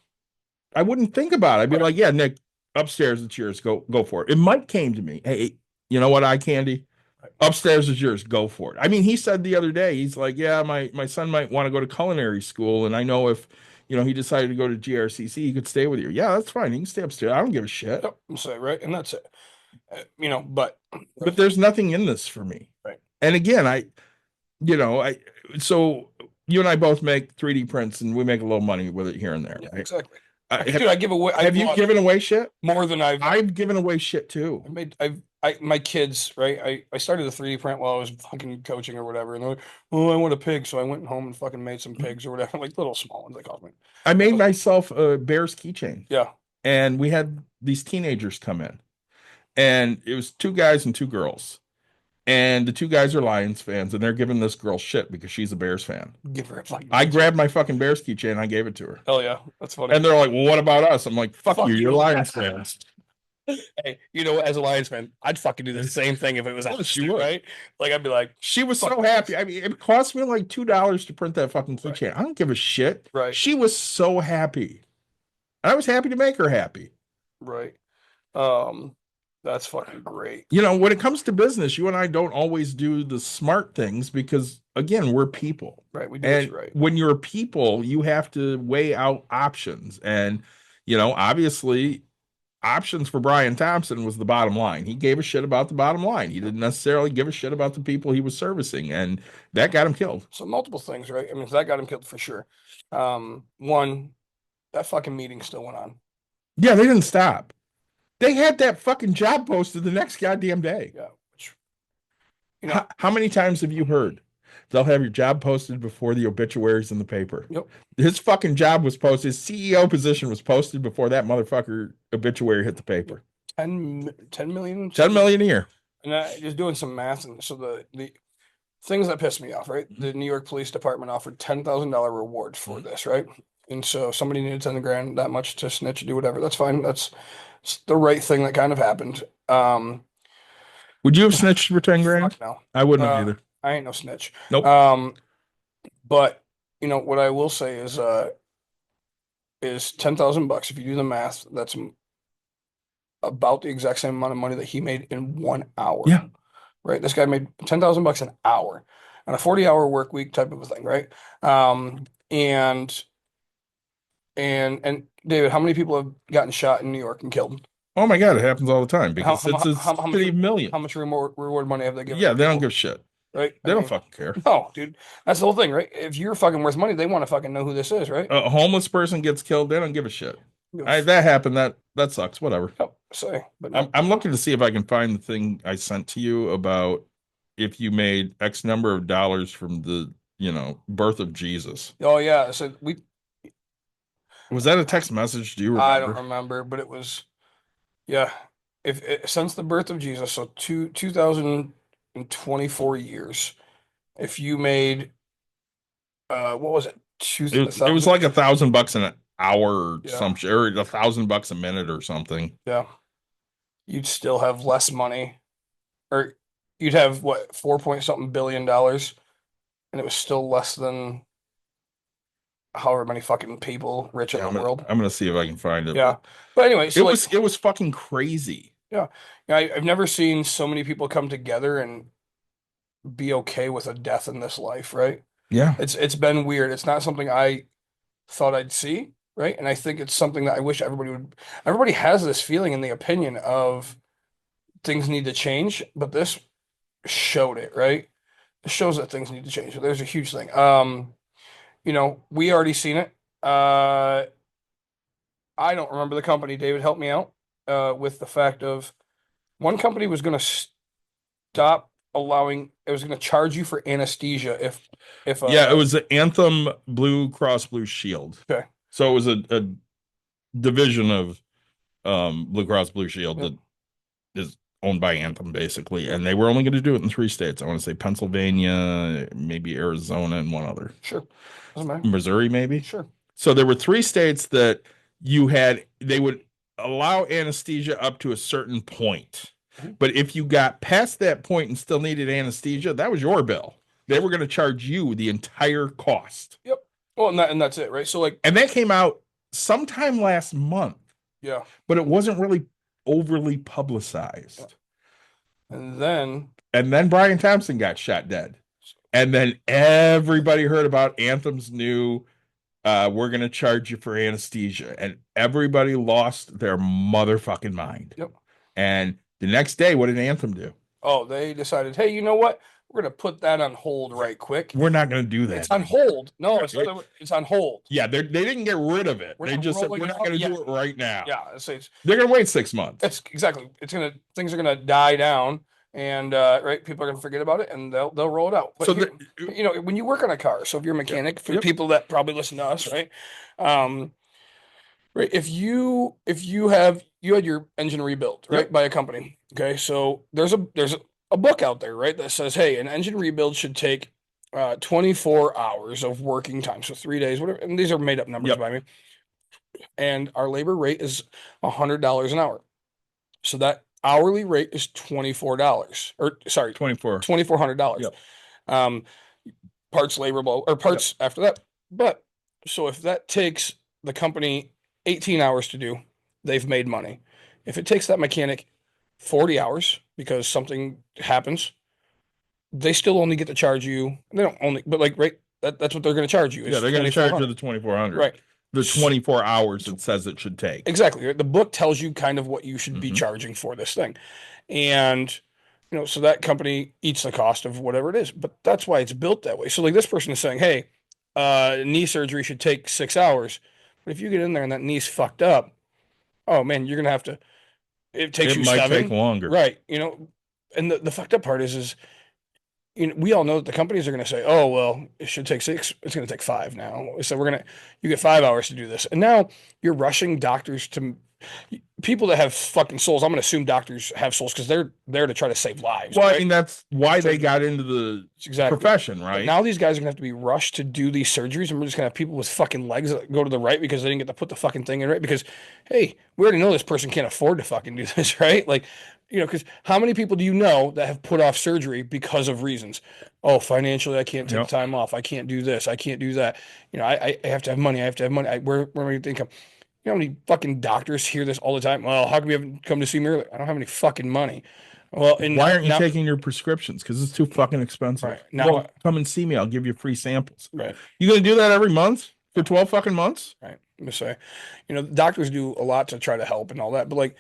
think about it. I'd be like, yeah, Nick, upstairs it's yours. Go for it. If Mike came to me, hey, you know what, eye candy? Upstairs is yours. Go for it. I mean, he said the other day, he's like, yeah, my son might want to go to culinary school, and I know if he decided to go to GRCC, he could stay with you. Yeah, that's fine. He can stay upstairs. I don't give a shit. Yep. So, right, and that's it. But there's nothing in this for me. Right. And again, so you and I both make 3D prints, and we make a little money with it here and there. Yeah, right? exactly. Dude, I give away. Have you given away shit? More than I've given away shit too. My kids, right? I started a 3D print while I was fucking coaching or whatever, and they're like, "Oh, I want a pig," so I went home and fucking made some pigs or whatever, like little small ones. They call me. I made myself a Bears keychain. Yeah. And we had these teenagers come in, and it was 2 guys and 2 girls. And the 2 guys are Lions fans, and they're giving this girl shit because she's a Bears fan. Give her a fucking. I grabbed my fucking Bears keychain and I gave it to her. Hell yeah, that's funny. And they're like, "Well, what about us?" I'm like, "Fuck you, you're Lions fans." Hey, as a Lions fan, I'd fucking do the same thing if it was us, she would. right? Like I'd be like, she was so happy. I mean, it cost me like $2 to print that fucking keychain. I don't give a shit. Right. She was so happy. I was happy to make her happy. Right. That's fucking great. When it comes to business, you and I don't always do the smart things because, again, we're people. Right. We do And it right. when you're people, you have to weigh out options. And, obviously, options for Brian Thompson was the bottom line. He gave a shit about the bottom line. He didn't necessarily give a shit about the people he was servicing. And that got him killed. So multiple things, right? I mean, that got him killed for sure. One, that fucking meeting still went on. Yeah, they didn't stop. They had that fucking job posted the next goddamn day. Yeah. Which, how many times have you heard they'll have your job posted before the obituaries in the paper? Yep. His fucking job was posted. His CEO position was posted before that motherfucker obituary hit the paper. 10 million? 10 million a year. And I just doing some math. And so the things that pissed me off, right? The New York Police Department offered $10,000 reward for this, right? And so somebody needed 10 grand, that much to snitch, do whatever. That's fine. That's the right thing that kind of happened. Would you have snitched for 10 grand? No. I wouldn't have either. I ain't no snitch. Nope. But what I will say is $10,000. If you do the math, that's about the exact same amount of money that he made in 1 hour. Yeah. Right. This guy made $10,000 an hour on a 40-hour work week type of a thing. Right. And David, how many people have gotten shot in New York and killed? Oh my God, it happens all the time because How it's a million. How much reward money have they given? Yeah, they don't give a shit. Right? They don't fucking care. No, dude. That's the whole thing, right? If you're fucking worth money, they want to fucking know who this is, right? A homeless person gets killed, they don't give a shit. That happened. That sucks. Whatever. But no. I'm looking to see if I can find the thing I sent to you about if you made X number of dollars from the birth of Jesus. Oh yeah, so was that a text message? Do you remember? I don't remember, but it was, yeah. Since the birth of Jesus, so 2024 years, if you made, what was it? It was like $1,000 an hour or Yeah. some shit, or $1,000 a minute or something. Yeah, you'd still have less money, or you'd have what, 4 point something billion, and it was still less than however many fucking people rich in the world. I'm gonna see if I can find it. Yeah, but anyway, so it was fucking crazy. Yeah, I've never seen so many people come together and be okay with a death in this life, right? Yeah, it's been weird. It's not something I thought I'd see, right? And I think it's something that I wish everybody would. Everybody has this feeling and the opinion of things need to change, but this showed it, right? It shows that things need to change. So there's a huge thing. We already seen it. I don't remember the company. David, help me out with the fact of one company was going to stop allowing. It was going to charge you for anesthesia if it was the Anthem Blue Cross Blue Shield. Okay, so it was a division of Blue Cross Blue Shield that is owned by Anthem, basically, and they were only going to do it in 3 states. I want to say Pennsylvania, maybe Arizona, and one other. Sure. Doesn't matter. Missouri, maybe. Sure. So there were 3 states that they would allow anesthesia up to a certain point. But if you got past that point and still needed anesthesia, that was your bill. They were going to charge you the entire cost. Yep. Well, and that's it, right? So and that came out sometime last month. Yeah. But it wasn't really overly publicized. Yeah. And then Brian Thompson got shot dead. And then everybody heard about Anthem's new we're going to charge you for anesthesia. And everybody lost their motherfucking mind. Yep. And the next day, what did Anthem do? Oh, they decided, hey, you know what? We're going to put that on hold right quick. We're not going to do that. It's on hold. No, it's on hold. Yeah, they didn't get rid of it. They just said, we're not going to do it right now. Yeah. They're going to wait 6 months. It's exactly. Things are going to die down. And right, people are gonna forget about it, and they'll roll it out. But so you know, when you work on a car, so if you're a mechanic, for people that probably listen to us, right, right, if you had your engine rebuilt, right, by a company, okay, so there's a book out there, right, that says, hey, an engine rebuild should take 24 hours of working time, so 3 days, whatever, and these are made up numbers by me, and our labor rate is $100 an hour, so that hourly rate is $24 or sorry, $2,400. Yep. Parts labor or parts after that. But so if that takes the company 18 hours to do, they've made money. If it takes that mechanic 40 hours because something happens, they still only get to charge you. They don't only, but that's what they're going to charge you. Yeah, they're going to charge you the 2,400. Right. The 24 hours it says it should take. Exactly. The book tells you kind of what you should be charging for this thing. And, you know, so that company eats the cost of whatever it is. But that's why it's built that way. So like this person is saying, hey, knee surgery should take 6 hours. But if you get in there and that knee's fucked up, oh man, you're going to have to, it takes you 7. It might take longer. Right. You know, and the fucked up part is you know, we all know that the companies are going to say, oh, well, it should take 6. It's going to take 5 now. So you get 5 hours to do this. And now you're rushing doctors to people that have fucking souls. I'm going to assume doctors have souls because they're there to try to save lives. Well, right? I mean, that's why they got into the profession, right? But now these guys are going to have to be rushed to do these surgeries. And we're just going to have people with fucking legs that go to the right because they didn't get to put the fucking thing in right. Because, hey, we already know this person can't afford to fucking do this, right? Like, you know, because how many people do you know that have put off surgery because of reasons? Oh, financially, I can't take time off. I can't do this. I can't do that. You know, I have to have money. I have to have money. Where am I the income? You know how many fucking doctors hear this all the time? Well, how come you haven't come to see me earlier? I don't have any fucking money. Well, and why aren't you taking your prescriptions? Because it's too fucking expensive. Right. Now, come and see me. I'll give you free samples. Right. You gonna do that every month for 12 fucking months? Right. I'm gonna say, you know, doctors do a lot to try to help and all that, but like,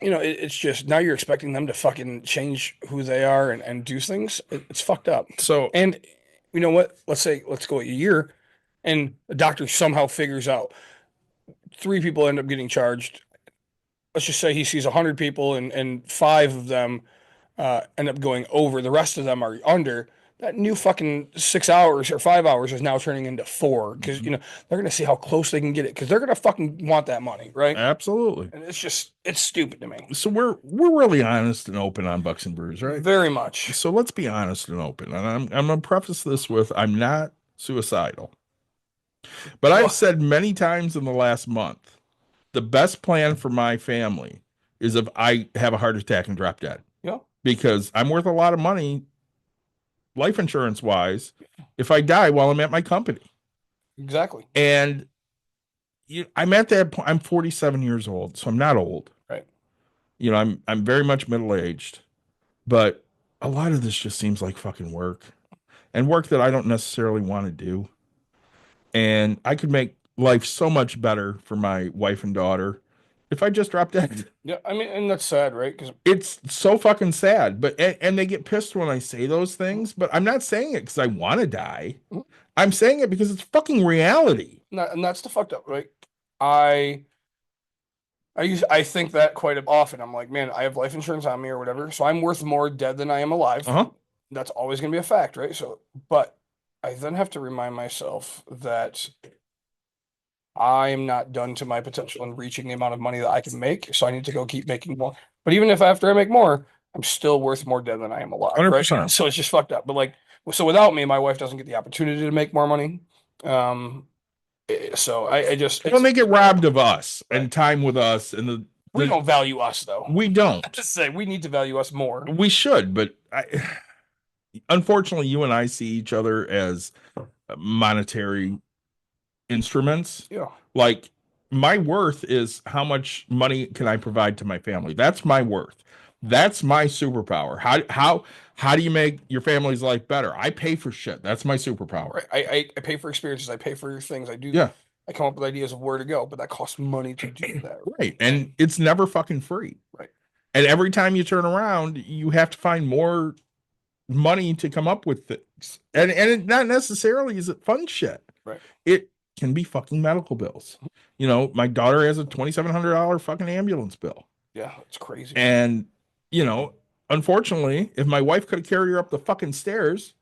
you know, it's just now you're expecting them to fucking change who they are and do things. It's fucked up. So, and you know what? Let's go a year, and the doctor somehow figures out 3 people end up getting charged. Let's just say he sees 100 people and 5 of them end up going over. The rest of them are under. That new fucking 6 hours or 5 hours is now turning into 4 because you know they're gonna see how close they can get it because they're gonna fucking want that money, right? Absolutely. And it's stupid to me. So we're really honest and open on Bucks and Brews, right? Very much. So let's be honest and open. And I'm gonna preface this with I'm not suicidal, but I've said many times in the last month, the best plan for my family is if I have a heart attack and drop dead. Yeah. Because I'm worth a lot of money. Life insurance wise, if I die while I'm at my company. Exactly. And I'm at that point. I'm 47 years old, so I'm not old. Right. You know, I'm very much middle-aged, but a lot of this just seems like fucking work and work that I don't necessarily want to do. And I could make life so much better for my wife and daughter if I just dropped dead. Yeah, I mean, and that's sad, right? Because it's so fucking sad. But and they get pissed when I say those things. But I'm not saying it because I want to die. I'm saying it because it's fucking reality. And that's the fucked up, right? I think that quite often. I'm like, man, I have life insurance on me or whatever, so I'm worth more dead than I am alive. That's always going to be a fact, right? So, but I then have to remind myself that I'm not done to my potential in reaching the amount of money that I can make. So I need to go keep making more. But even if after I make more, I'm still worth more dead than I am alive. Right? 100%. So it's just fucked up. But like, so without me, my wife doesn't get the opportunity to make more money. So I just Well, they get robbed of us Right. and time with us, and we don't value us though. we don't. Just say we need to value us more. We should, but unfortunately, you and I see each other as monetary instruments. Yeah. Like my worth is how much money can I provide to my family? That's my worth. That's my superpower. How do you make your family's life better? I pay for shit. That's my superpower. Right. I pay for experiences. I pay for things. I do. Yeah. I come up with ideas of where to go, but that costs money to do that. Right. And it's never fucking free. Right. And every time you turn around, you have to find more money to come up with things. And it not necessarily is it fun shit. Right. It can be fucking medical bills. You know, my daughter has a $2,700 fucking ambulance bill. Yeah, it's crazy. And, you know, unfortunately, if my wife could have carried her up the fucking stairs,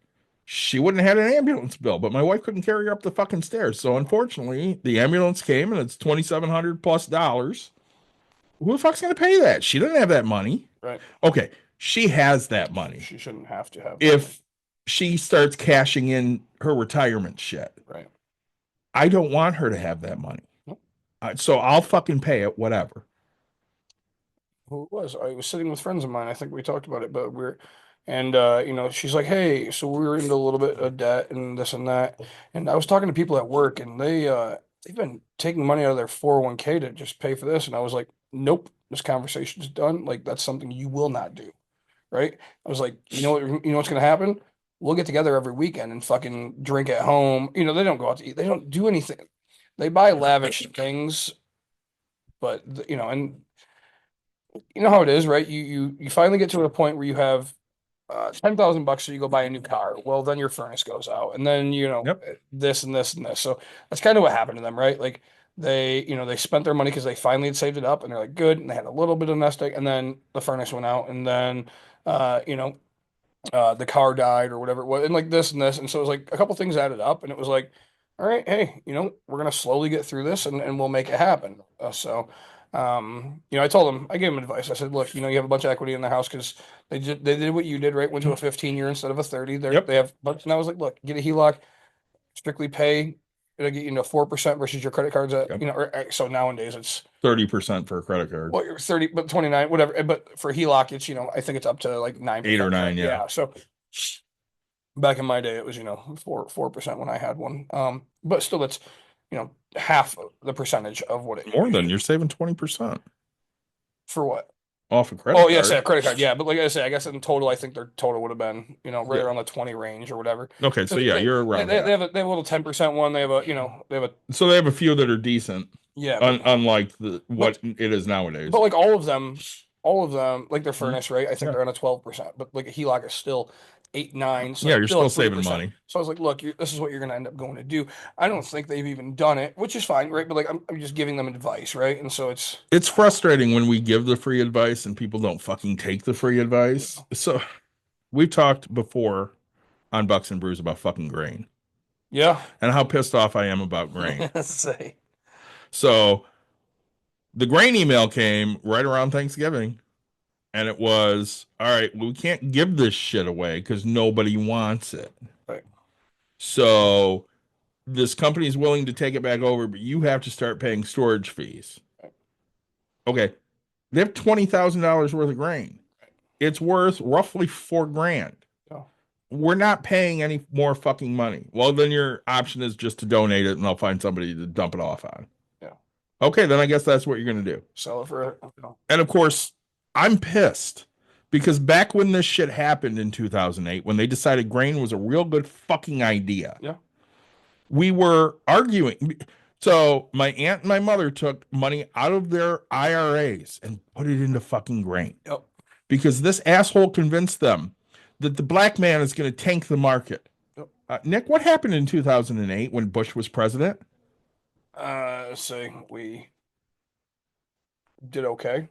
she wouldn't have had an ambulance bill, but my wife couldn't carry her up the fucking stairs. So unfortunately, the ambulance came and it's $2,700 plus dollars. Who the fuck's gonna pay that? She doesn't have that money. Right. Okay, she has that money. She shouldn't have to have If she starts cashing in her retirement shit. Right. I don't want her to have that money. Nope. So I'll fucking pay it, whatever. Who it was? I was sitting with friends of mine. I think we talked about it, but and you know, she's like, "Hey, so we were into a little bit of debt and this and that." And I was talking to people at work, and they've been taking money out of their 401k to just pay for this. And I was like, "Nope, this conversation's done. Like that's something you will not do." Right? I was like, you know what's gonna happen? We'll get together every weekend and fucking drink at home. You know, they don't go out to eat. They don't do anything. They buy lavish things, but you know, and you know how it is, right? You finally get to a point where you have $10,000, so you go buy a new car. Well, then your furnace goes out, and then you know this and this and this. So that's kind of what happened to them, right? Like they spent their money because they finally had saved it up, and they're like good, and they had a little bit of nest egg, and then the furnace went out, and then the car died or whatever it was, and like this and this, and so it was like a couple things added up, and it was like, all right, hey, we're gonna slowly get through this, and we'll make it happen. I told them, I gave them advice. I said, look, you have a bunch of equity in the house because they did what you did, right? Went to a 15-year instead of a 30. They have, but and I was like, look, get a HELOC, strictly pay. It'll get you 4% versus your credit cards at, so nowadays it's 30% for a credit card. Well, you're 30, but 29, whatever. But for HELOC, it's, I think it's up to like 9%. 8 or 9, yeah. Yeah. So back in my day, it was, 4% when I had one. But still that's, half the percentage of what it more than you're saving 20%. For what? Off a credit card. Oh, yes, yeah, credit card. Yeah. But like I say, I guess in total, I think their total would have been, right around the 20 range or whatever. Okay. So yeah, you're around. They have a little 10% one. They have so they have a few that are decent. Yeah. Unlike what it is nowadays. But like all of them, like their furnace, right? I think they're on a 12%, but like a HELOC is still 8, 9. So yeah, you're still saving money. So I was like, look, this is what you're going to end up going to do. I don't think they've even done it, which is fine, right? But like, I'm just giving them advice, right? And so it's frustrating when we give the free advice and people don't fucking take the free advice. Yeah. So we've talked before on Bucks and Brews about fucking grain. Yeah. And how pissed off I am about grain. Let's say. So the grain email came right around Thanksgiving. And it was, all right, we can't give this shit away because nobody wants it. Right. So this company is willing to take it back over, but you have to start paying storage fees. Right. Okay. They have $20,000 worth of grain. Right. It's worth roughly $4,000. Oh. We're not paying any more fucking money. Well, then your option is just to donate it and I'll find somebody to dump it off on. Yeah. Okay, then I guess that's what you're going to do. Sell it for And of course, I'm pissed because back when this shit happened in 2008, when they decided grain was a real good fucking idea, we were arguing. So my aunt and my mother took money out of their IRAs and put it into fucking grain. Yep. Because this asshole convinced them that the black man is going to tank the market. Yep. Nick, what happened in 2008 when Bush was president? We did okay.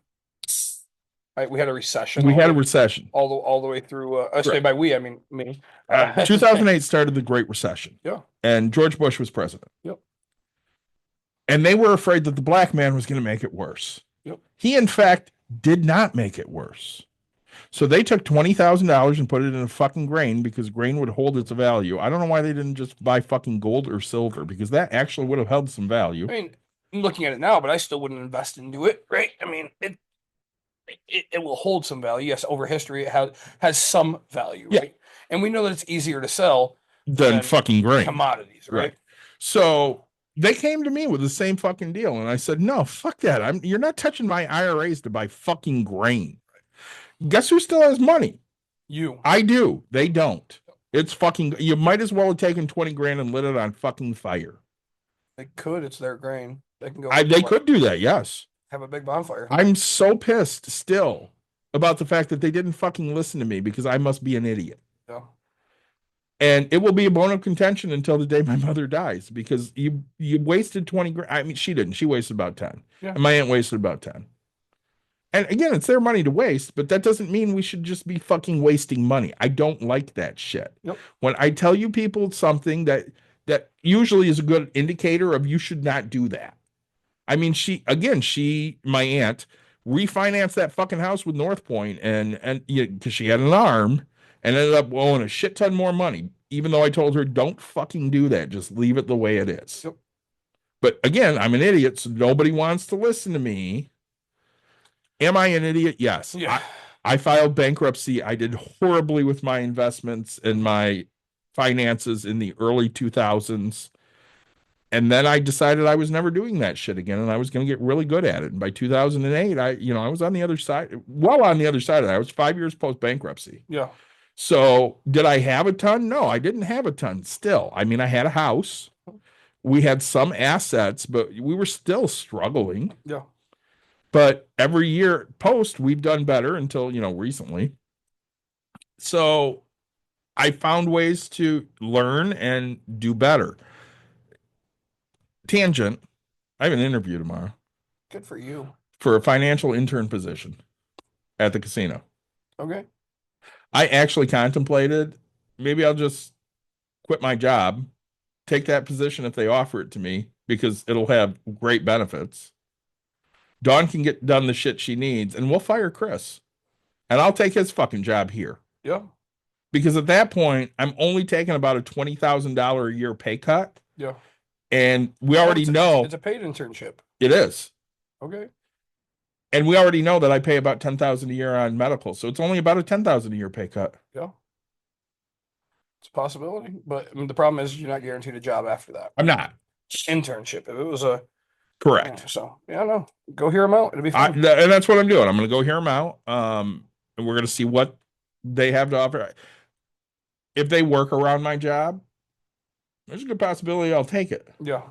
We had a recession. We had a recession all the way through. I say by we, I mean me. 2008 started the Great Recession. Yeah. And George Bush was president. Yep. And they were afraid that the black man was going to make it worse. Yep. He, in fact, did not make it worse. So they took $20,000 and put it in a fucking grain because grain would hold its value. I don't know why they didn't just buy fucking gold or silver because that actually would have held some value. I mean, I'm looking at it now, but I still wouldn't invest into it, right? I mean, it will hold some value. Yes, over history, it has some value, Yeah. right? And we know that it's easier to sell Than fucking grain. commodities, right? So they came to me with the same fucking deal, and I said, "No, fuck that. You're not touching my IRAs to buy fucking grain." Guess who still has money? You. I do. They don't. It's fucking. You might as well have taken 20 grand and lit it on fucking fire. They could. It's their grain. They can go. They could do that. Yes. Have a big bonfire. I'm so pissed still about the fact that they didn't fucking listen to me because I must be an idiot. Yeah. And it will be a bone of contention until the day my mother dies because you wasted 20 grand. I mean, she didn't. She wasted about 10. Yeah. And my aunt wasted about 10. And again, it's their money to waste, but that doesn't mean we should just be fucking wasting money. I don't like that shit. Yep. When I tell you people something that usually is a good indicator of you should not do that. I mean, my aunt refinanced that fucking house with North Point and because she had an arm and ended up owing a shit ton more money, even though I told her, don't fucking do that. Just leave it the way it is. Yep. But again, I'm an idiot, so nobody wants to listen to me. Am I an idiot? Yes. Yeah. I filed bankruptcy. I did horribly with my investments and my finances in the early 2000s. And then I decided I was never doing that shit again, and I was going to get really good at it. And by 2008, I was on the other side, well on the other side of that. I was 5 years post bankruptcy. Yeah. So did I have a ton? No, I didn't have a ton still. I mean, I had a house. We had some assets, but we were still struggling. Yeah. But every year post, we've done better until, recently. So I found ways to learn and do better. Tangent. I have an interview tomorrow. Good for you. For a financial intern position at the casino. Okay. I actually contemplated maybe I'll just quit my job, take that position if they offer it to me because it'll have great benefits. Dawn can get done the shit she needs, and we'll fire Chris. And I'll take his fucking job here. Yeah. Because at that point, I'm only taking about a $20,000 a year pay cut. Yeah. And we already know it's a paid internship. It is. Okay. And we already know that I pay about $10,000 a year on medical. So it's only about a $10,000 a year pay cut. Yeah. It's a possibility. But I mean, the problem is you're not guaranteed a job after that. I'm not. Internship. If it was a correct. So yeah, no. Go hear them out. It'll be fun. And that's what I'm doing. I'm gonna go hear them out. And we're gonna see what they have to offer. If they work around my job, there's a good possibility I'll take it. Yeah.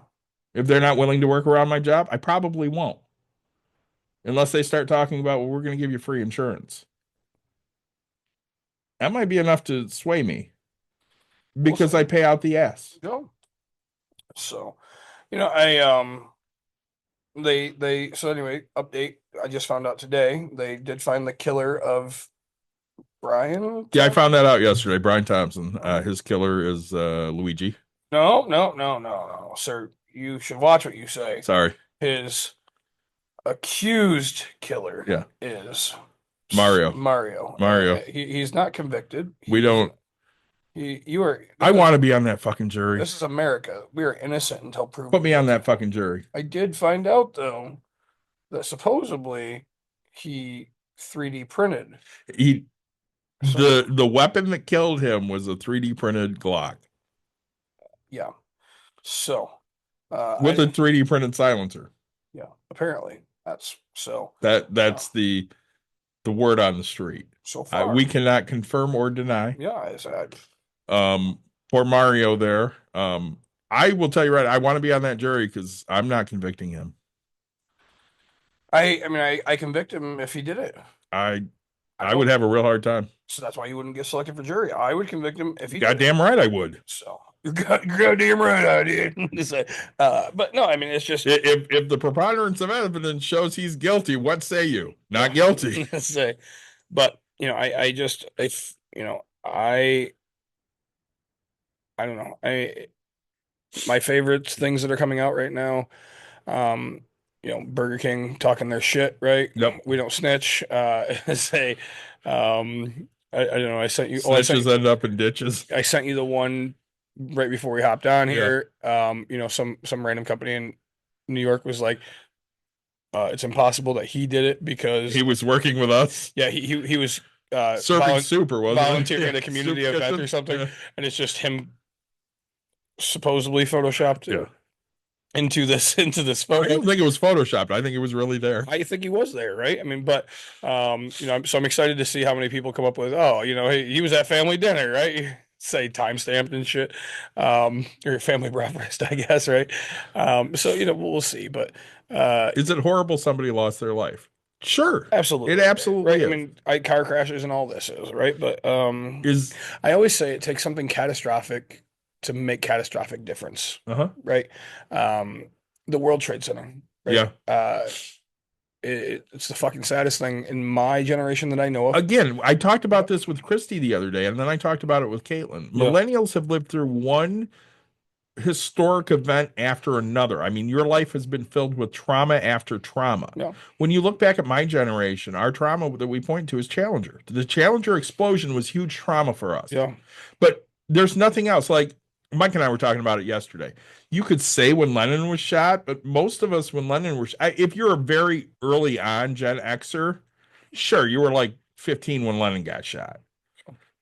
If they're not willing to work around my job, I probably won't. Unless they start talking about, well, we're going to give you free insurance. That might be enough to sway me. Because I pay out the ass. Go. So, so anyway, update. I just found out today they did find the killer of Brian. Yeah, I found that out yesterday. Brian Thompson. His killer is Luigi. No, sir. You should watch what you say. Sorry. His accused killer is Mario. He's not convicted. I want to be on that fucking jury. This is America. We are innocent until proven. Put me on that fucking jury. I did find out though that supposedly he 3D printed. The weapon that killed him was a 3D printed Glock. Yeah. So with a 3D printed silencer. Yeah, apparently that's so. That's the word on the street. So far, we cannot confirm or deny. Yeah, poor Mario there. I will tell you right. I want to be on that jury because I'm not convicting him. I convict him if he did it. I would have a real hard time. So that's why you wouldn't get selected for jury. I would convict him if he. Goddamn right, I would. So you're goddamn right, I did. But no, I mean it's just if the preponderance of evidence shows he's guilty, what say you? Not guilty. But I don't know. My favorite things that are coming out right now. Burger King talking their shit, right? Yep. We don't snitch. Say, I don't know. I sent you. Oh, Snitches end up in ditches. I sent you the one right before we hopped on Yeah. here. Some random company in New York was like, it's impossible that he did it because He was working with us. yeah, he was Serving soup, or wasn't volunteering it? at a community Soup event kitchen? or something, Yeah. and it's just him supposedly photoshopped Yeah. into this I photo. don't think it was photoshopped. I think it was really there. I think he was there, right? I mean, but so I'm excited to see how many people come up with, hey, he was at family dinner, right? Say time stamped and shit, or family breakfast, I guess, right? So we'll see, but Is it horrible somebody lost their life? Sure. absolutely, It absolutely right. is. I mean, car crashes and all this is right, but Is I always say it takes something catastrophic to make catastrophic difference, right? The World Trade Center, right? Yeah. It's the fucking saddest thing in my generation that I know of. Again, I talked about this with Christy the other day, and then I talked about it with Caitlin. Yeah. Millennials have lived through one historic event after another. I mean, your life has been filled with trauma after trauma. Yeah. When you look back at my generation, our trauma that we point to is Challenger. The Challenger explosion was huge trauma for us. Yeah. But there's nothing else. Like Mike and I were talking about it yesterday. You could say when Lennon was shot, but most of us, when Lennon was shot, if you're a very early on Gen Xer, sure, you were like 15 when Lennon got shot.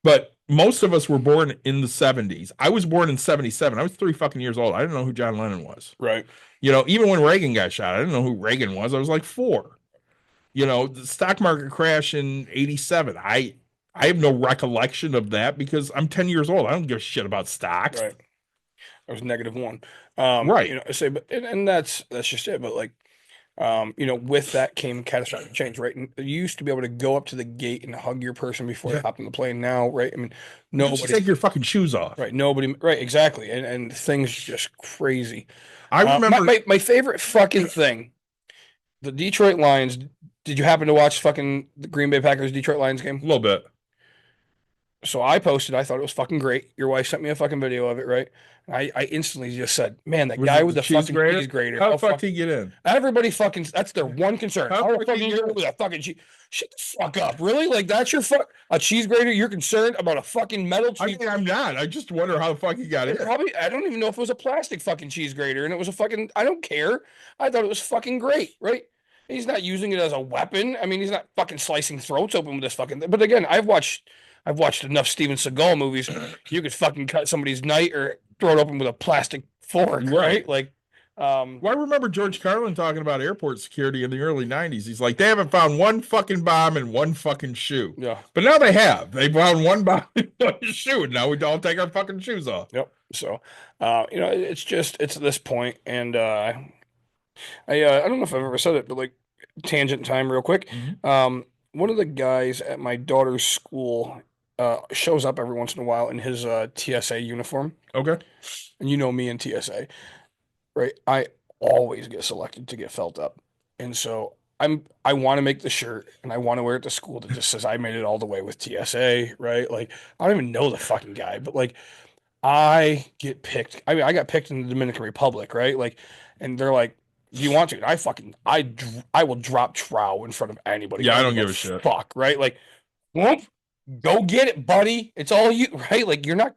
But most of us were born in the 70s. I was born in 77. I was 3 fucking years old. I didn't know who John Lennon was. Right. Even when Reagan got shot, I didn't know who Reagan was. I was like 4. The stock market crash in 87. I have no recollection of that because I'm 10 years old. I don't give a shit about stocks. Right. I was -1. Right. And that's just it. But like, with that came catastrophic change, right? And you used to be able to go up to the gate and hug your person before they hop in the plane. Now, right? I mean, Just take your fucking shoes off. Right. Nobody. Right. Exactly. And things just crazy. I remember my favorite fucking thing. The Detroit Lions. Did you happen to watch fucking the Green Bay Packers Detroit Lions game? a little bit. So I posted. I thought it was fucking great. Your wife sent me a fucking video of it, right? I instantly just said, "Man, that Was guy it with the the cheese fucking grater? cheese grater. How the fuck did he get in? Everybody fucking. That's their one concern. How How the fuck fuck did you he get get in with a fucking cheese? Shut the fuck up, really? Like that's your a cheese grater? You're concerned about a fucking metal I cheese? mean, I'm not. I just wonder how the fuck he got in. Probably. I don't even know if it was a plastic fucking cheese grater, and it was a fucking. I don't care. I thought it was fucking great, right? He's not using it as a weapon. I mean, he's not fucking slicing throats open with this fucking thing. But again, I've watched enough Steven Seagal movies. You could fucking cut somebody's night or throw it open with a plastic fork, right? Like, Well, I remember George Carlin talking about airport security in the early 90s. He's like, they haven't found one fucking bomb in one fucking shoe. yeah, But now they have. They found one bomb in one shoe, and now we all take our fucking shoes off. yep. So, it's this point, and I don't know if I've ever said it, but like tangent time, real quick. One of the guys at my daughter's school shows up every once in a while in his TSA uniform. Okay. And you know me in TSA, right? I always get selected to get felt up. And so I want to make the shirt and I want to wear it to school that just says I made it all the way with TSA, right? Like I don't even know the fucking guy, but like I get picked. I mean, I got picked in the Dominican Republic, right? Like, and they're like, "Do you want to?" And I will drop trow in front of anybody. Yeah, I don't give a shit. Fuck, right? Like, whoop, go get it, buddy. It's all you, right? Like, you're not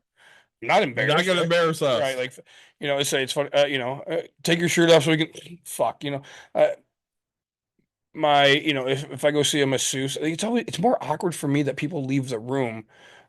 embarrassed. You're not gonna right? embarrass us, Right? Like, it's fun. Take your shirt off so we can. Fuck, if I go see a masseuse, it's more awkward for me that people leave the room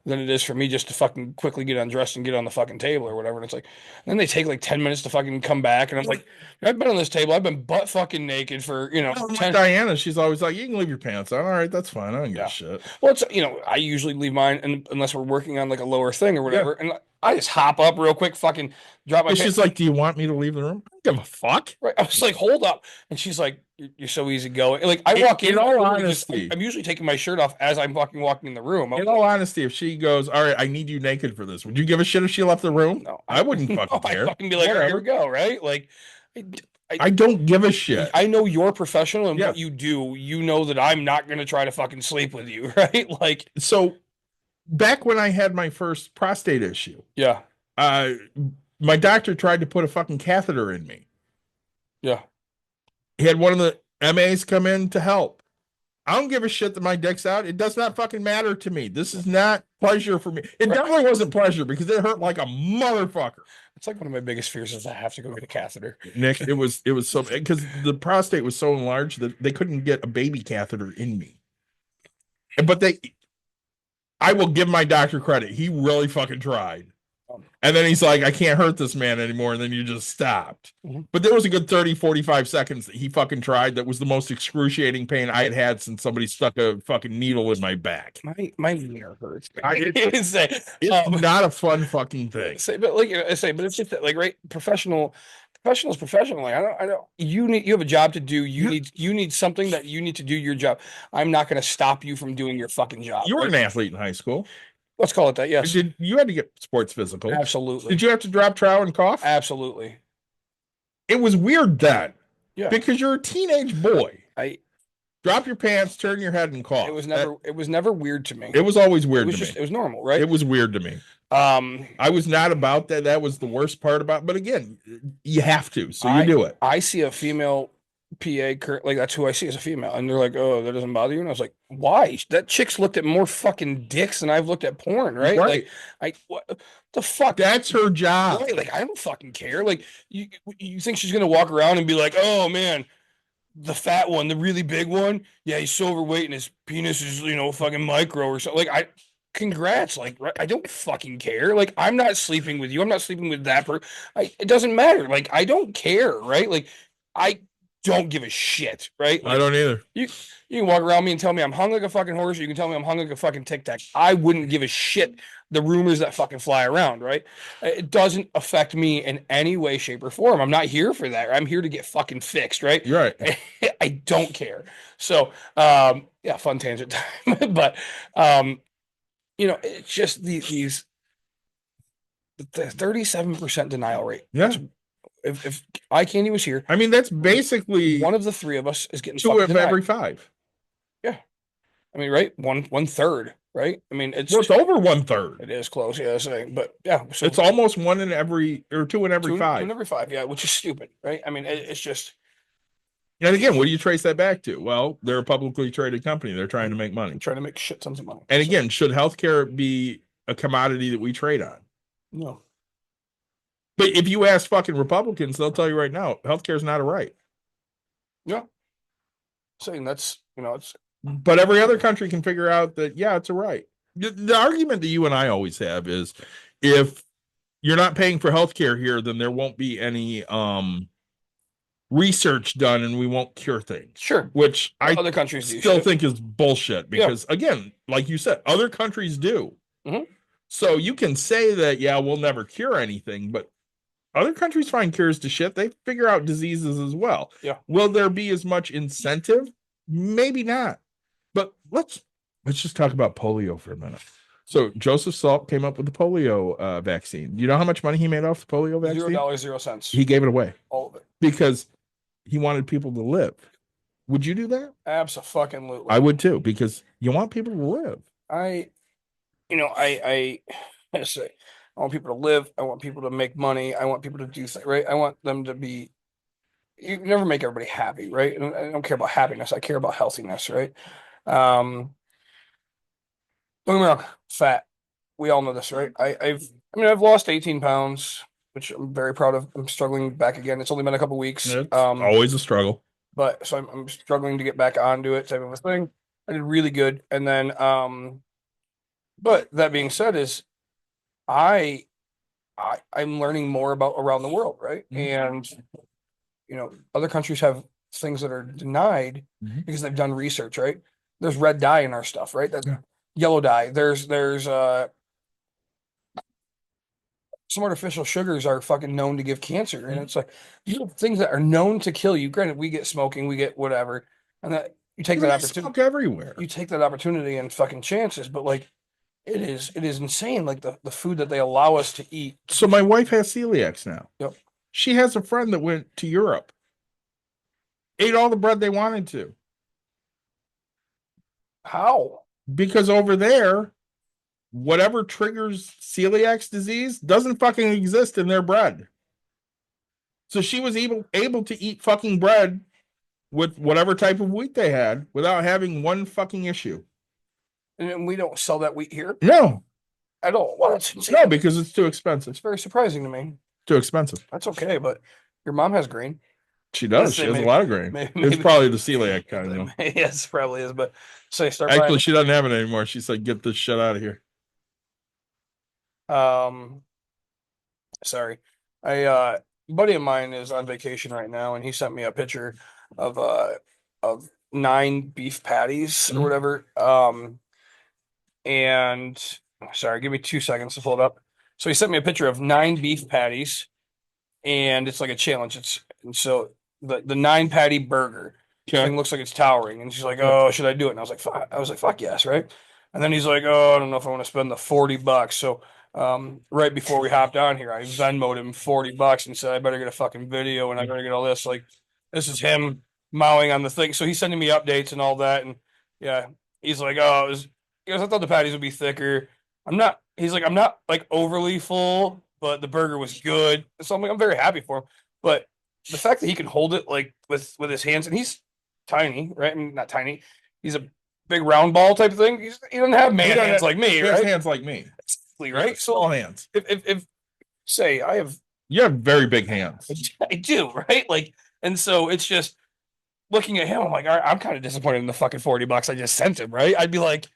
than it is for me just to fucking quickly get undressed and get on the fucking table or whatever. And it's like, then they take like 10 minutes to fucking come back. And I'm like, I've been on this table. I've been butt fucking naked for, Like 10. Diana, she's always like, you can leave your pants on. All right, that's fine. I don't give a shit. Well, it's, I usually leave mine unless we're working on like a lower thing or whatever. And I just hop up real quick, fucking drop my And she's like, do you want me to leave the room? I don't give a fuck. Right. I was like, hold up. And she's like, you're so easy going. Like I walk in, In all honesty, I'm usually taking my shirt off as I'm fucking walking in the room. In all honesty, if she goes, all right, I need you naked for this, would you give a shit if she left the room? No, I wouldn't fucking care. I'd fucking be like, all right, here we go, right? Like, I don't give a shit. I know you're professional and what you do. You know that I'm not going to try to fucking sleep with you, right? Like, so back when I had my first prostate issue, yeah, my doctor tried to put a fucking catheter in me. yeah. He had one of the MAs come in to help. I don't give a shit that my dick's out. It does not fucking matter to me. This is not pleasure for me. It definitely wasn't pleasure because it hurt like a motherfucker. It's like one of my biggest fears is I have to go get a catheter. Nick, it was so because the prostate was so enlarged that they couldn't get a baby catheter in me. But I will give my doctor credit. He really fucking tried. And then he's like, I can't hurt this man anymore. And then you just stopped. Mm-hmm. But there was a good 30, 45 seconds that he fucking tried. That was the most excruciating pain I had since somebody stuck a fucking needle in my back. My ear hurts. It's not a fun fucking thing. But like I say, but it's just that, like, right, professional is professional. Like, I don't. You have a job to do. You need something that you need to do your job. I'm not going to stop you from doing your fucking job. You were an athlete in high school. Let's call it that. Yes. You had to get sports physical? Absolutely. Did you have to drop trowel and cough? Absolutely. It was weird then. Yeah. Because you're a teenage boy. Drop your pants, turn your head, and cough. It was never weird to me. It was always weird to me. It was normal, right? It was weird to me. I was not about that. That was the worst part about it. But again, you have to, so you do it. I see a female PA, like, that's who I see as a female, and they're like, "Oh, that doesn't bother you?" And I was like, "Why?" That chick's looked at more fucking dicks than I've looked at porn, right? Like, what the fuck? That's her job. Right? Like, I don't fucking care. Like, you think she's gonna walk around and be like, "Oh man, the fat one, the really big one, yeah, he's so overweight and his penis is, fucking micro or something." Like, congrats. Like, I don't fucking care. Like, I'm not sleeping with you. I'm not sleeping with that person. It doesn't matter. Like, I don't care, right? Like, I don't give a shit, right? Like, I don't either. You can walk around me and tell me I'm hung like a fucking horse, or you can tell me I'm hung like a fucking tic tac. I wouldn't give a shit the rumors that fucking fly around, right? It doesn't affect me in any way, shape, or form. I'm not here for that. I'm here to get fucking fixed, right? You're right. I don't care. So, yeah, fun tangent time. But, it's just the 37% denial rate. Yeah. If eye candy was here, I mean, that's basically one of the three of us is getting 2 of every 5. Yeah, I mean, right, one third, right? I mean, it's over 1/3. It is close, yeah, but yeah, so it's almost 1 in every, or 2 in every 5. 2 in every 5, yeah, which is stupid, right? I mean, it's just. And again, what do you trace that back to? Well, they're a publicly traded company. They're trying to make money. Trying to make shit tons of money. And again, should healthcare be a commodity that we trade on? No. But if you ask fucking Republicans, they'll tell you right now, healthcare is not a right. Yeah. Saying that's, it's. But every other country can figure out that, yeah, it's a right. The argument that you and I always have is, if you're not paying for healthcare here, then there won't be any research done and we won't cure things. Sure. Which other countries still think is bullshit because, again, like you said, other countries do. Mm-hmm. So you can say that, yeah, we'll never cure anything, but other countries find cures to shit. They figure out diseases as well. Yeah. Will there be as much incentive? Maybe not. But let's just talk about polio for a minute. So Joseph Salk came up with the polio vaccine. You know how much money he made off the polio vaccine? $0.00. He gave it away. All of it. Because he wanted people to live. Would you do that? Absolutely. I would too, because you want people to live. I say, I want people to live. I want people to make money. I want people to do things, right? I want them to be. You never make everybody happy, right? And I don't care about happiness. I care about healthiness, right? Don't get me wrong, fat. We all know this, right? I've lost 18 pounds, which I'm very proud of. I'm struggling back again. It's only been a couple weeks. It's always a struggle. But so I'm struggling to get back onto it, type of a thing. I did really good, and then but that being said, is I'm learning more about around the world, right? And other countries have things that are denied because they've done research, right? There's red dye in our stuff, right? That's yellow dye. There's some artificial sugars are fucking known to give cancer, and it's like things that are known to kill you. Granted, we get smoking, we get whatever, and that you take that opportunity. Smoke everywhere. You take that opportunity and fucking chances, but like it is insane, like the food that they allow us to eat. So my wife has celiacs now. Yep. She has a friend that went to Europe, ate all the bread they wanted to. How? Because over there, whatever triggers celiac disease doesn't fucking exist in their bread. So she was able to eat fucking bread with whatever type of wheat they had without having one fucking issue. And we don't sell that wheat here No, at all. Well, that's insane. no, because it's too expensive. It's very surprising to me. Too expensive. That's okay, but your mom has grain. She does. She has a lot of grain. It's probably the celiac kind of. Yes, probably is. But say start Actually, buying. she doesn't have it anymore. She said, "Get this shit out of here." Sorry, a buddy of mine is on vacation right now, and he sent me a picture of 9 beef patties or Mhm. whatever. And sorry, give me 2 seconds to pull it up. So he sent me a picture of 9 beef patties, and it's like a challenge. And so the 9 patty burger thing looks like it's towering, and she's like, "Oh, should I do it?" And I was like, "Fuck yes, right?" And then he's like, "Oh, I don't know if I want to spend the $40." So right before we hopped on here, I Venmoed him $40 and said, "I better get a fucking video and I better get all this." Like, this is him mowing on the thing. So he's sending me updates and all that, and yeah, he's like, "Oh, he goes, I thought the patties would be thicker." He's like, "I'm not like overly full, but the burger was good." So I'm like, I'm very happy for him. But the fact that he can hold it like with his hands, and he's tiny, right? I mean, not tiny. He's a big round ball type of thing. He doesn't have man hands like me, He right? has hands like me. Right? So Small hands. if say I have You have very big hands. I do, right? Like, and so it's just looking at him, I'm like, all right, I'm kind of disappointed in the fucking $40 I just sent him, right? I'd be like,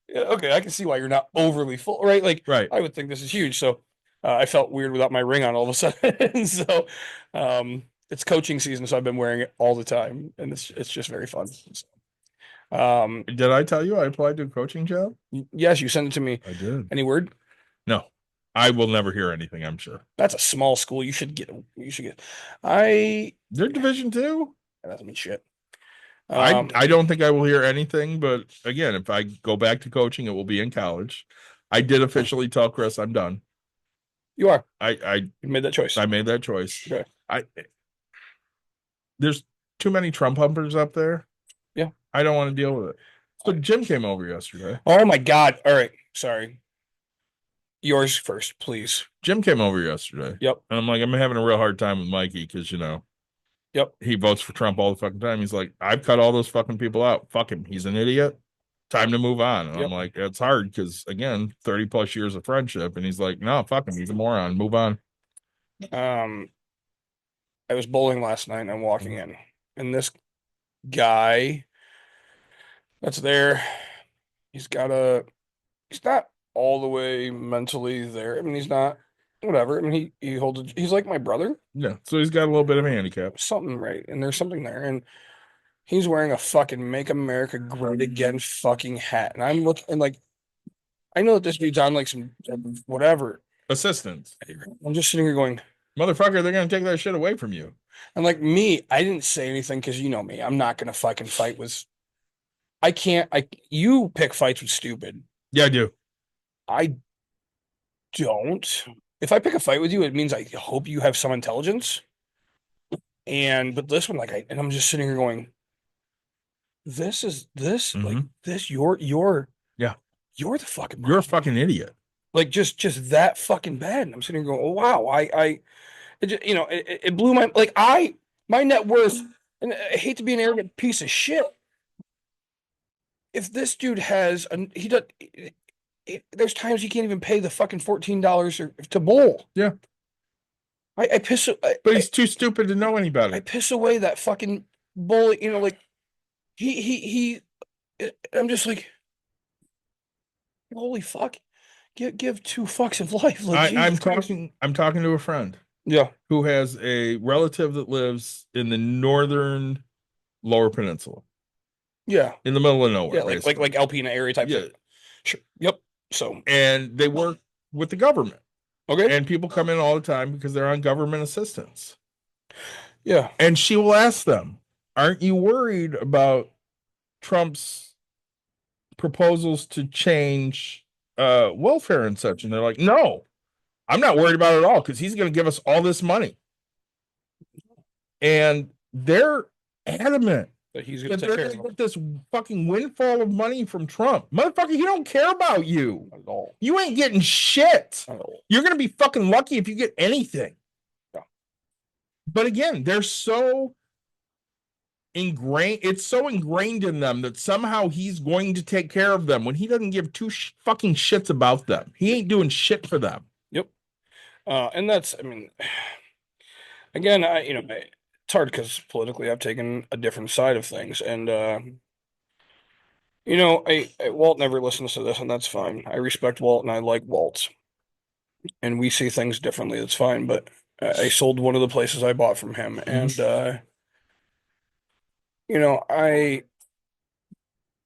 yeah, okay, I can see why you're not overly full, right? Like, Right. I would think this is huge. So I felt weird without my ring on all of a sudden. So it's coaching season, so I've been wearing it all the time, and it's just very fun. So, Did I tell you I applied to a coaching job? yes, you sent it to me. I did. Any word? No, I will never hear anything. I'm sure. That's a small school. You should get. They're Division 2. That doesn't mean shit. I don't think I will hear anything, but again, if I go back to coaching, it will be in college. I did officially tell Chris I'm done. You are. You made that choice. I made that choice. Okay. There's too many Trump humpers up there. Yeah. I don't want to deal with it. So Jim came over yesterday. Oh my God. All right. Sorry. Yours first, please. Jim came over yesterday. Yep. And I'm like, I'm having a real hard time with Mikey because, Yep. he votes for Trump all the fucking time. He's like, I've cut all those fucking people out. Fuck him. He's an idiot. Time to move on. And I'm like, it's hard because, again, 30 plus years of friendship. And he's like, no, fuck him. He's a moron. Move on. I was bowling last night and I'm walking in, and this guy that's there, he's not all the way mentally there. I mean, he's not, whatever. I mean, he's like my brother. Yeah. So he's got a little bit of a handicap. Something right. And there's something there. And he's wearing a fucking Make America Great Again fucking hat. And I'm looking, and like, I know that this dude's on like some whatever. Assistance. I'm just sitting here going, motherfucker, they're going to take that shit away from you. and like me, I didn't say anything because you know me. I'm not going to fucking fight with, you pick fights with stupid. Yeah, I do. I don't. If I pick a fight with you, it means I hope you have some intelligence. But this one, like, and I'm just sitting here going, this, like this, you're yeah, you're the fucking, you're a fucking idiot. Like just that fucking bad. And I'm sitting here going, oh wow, it just, it blew my net worth, and I hate to be an arrogant piece of shit. If this dude there's times he can't even pay the fucking $14 to bowl. Yeah. I piss. But he's too stupid to know any better. I piss away that fucking bowl. Like I'm just like, holy fuck, give 2 fucks of life. Like, I'm talking to a friend. Yeah. Who has a relative that lives in the northern Lower Peninsula. Yeah. In the middle of nowhere. Yeah, like Alpena area type thing. Sure. Yep. So. And they work with the government. Okay. And people come in all the time because they're on government assistance. Yeah. And she will ask them, aren't you worried about Trump's proposals to change welfare and such? And they're like, no, I'm not worried about it at all because he's going to give us all this money. And they're adamant that he's going to take care of get this fucking windfall of money from Trump. Motherfucker, he don't care about you at all. You ain't getting shit. At all. You're going to be fucking lucky if you get anything. Yeah. But again, they're so it's so ingrained in them that somehow he's going to take care of them when he doesn't give two fucking shits about them. He ain't doing shit for them. Yep. And that's, I mean, again, it's hard because politically I've taken a different side of things. And, Walt never listens to this, and that's fine. I respect Walt and I like Walt. And we see things differently. That's fine. But I sold one of the places I bought from him. And,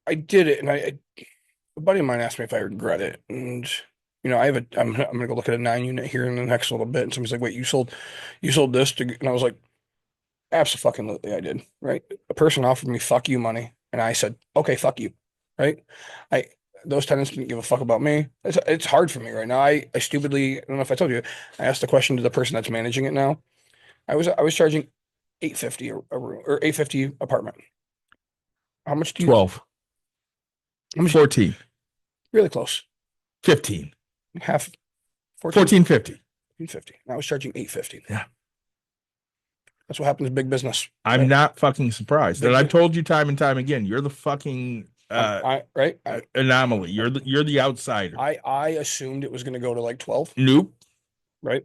I did it. And a buddy of mine asked me if I regret it. And, I'm gonna go look at a 9 unit here in the next little bit. And somebody's like, wait, you sold this to, and I was like, absolutely, I did. Right. A person offered me fuck you money. And I said, okay, fuck you. Right. Those tenants didn't give a fuck about me. It's hard for me right now. I stupidly, I don't know if I told you, I asked the question to the person that's managing it now. I was charging $850 a room or $850 apartment. How much do you 12. How much? 14. Really close. 15. Half 1450. 1450. I was charging $850. Yeah. That's what happens in big business. I'm not fucking surprised. And I've told you time and time again, you're the fucking anomaly. You're the outsider. I assumed it was going to go to like 12. Nope. Right.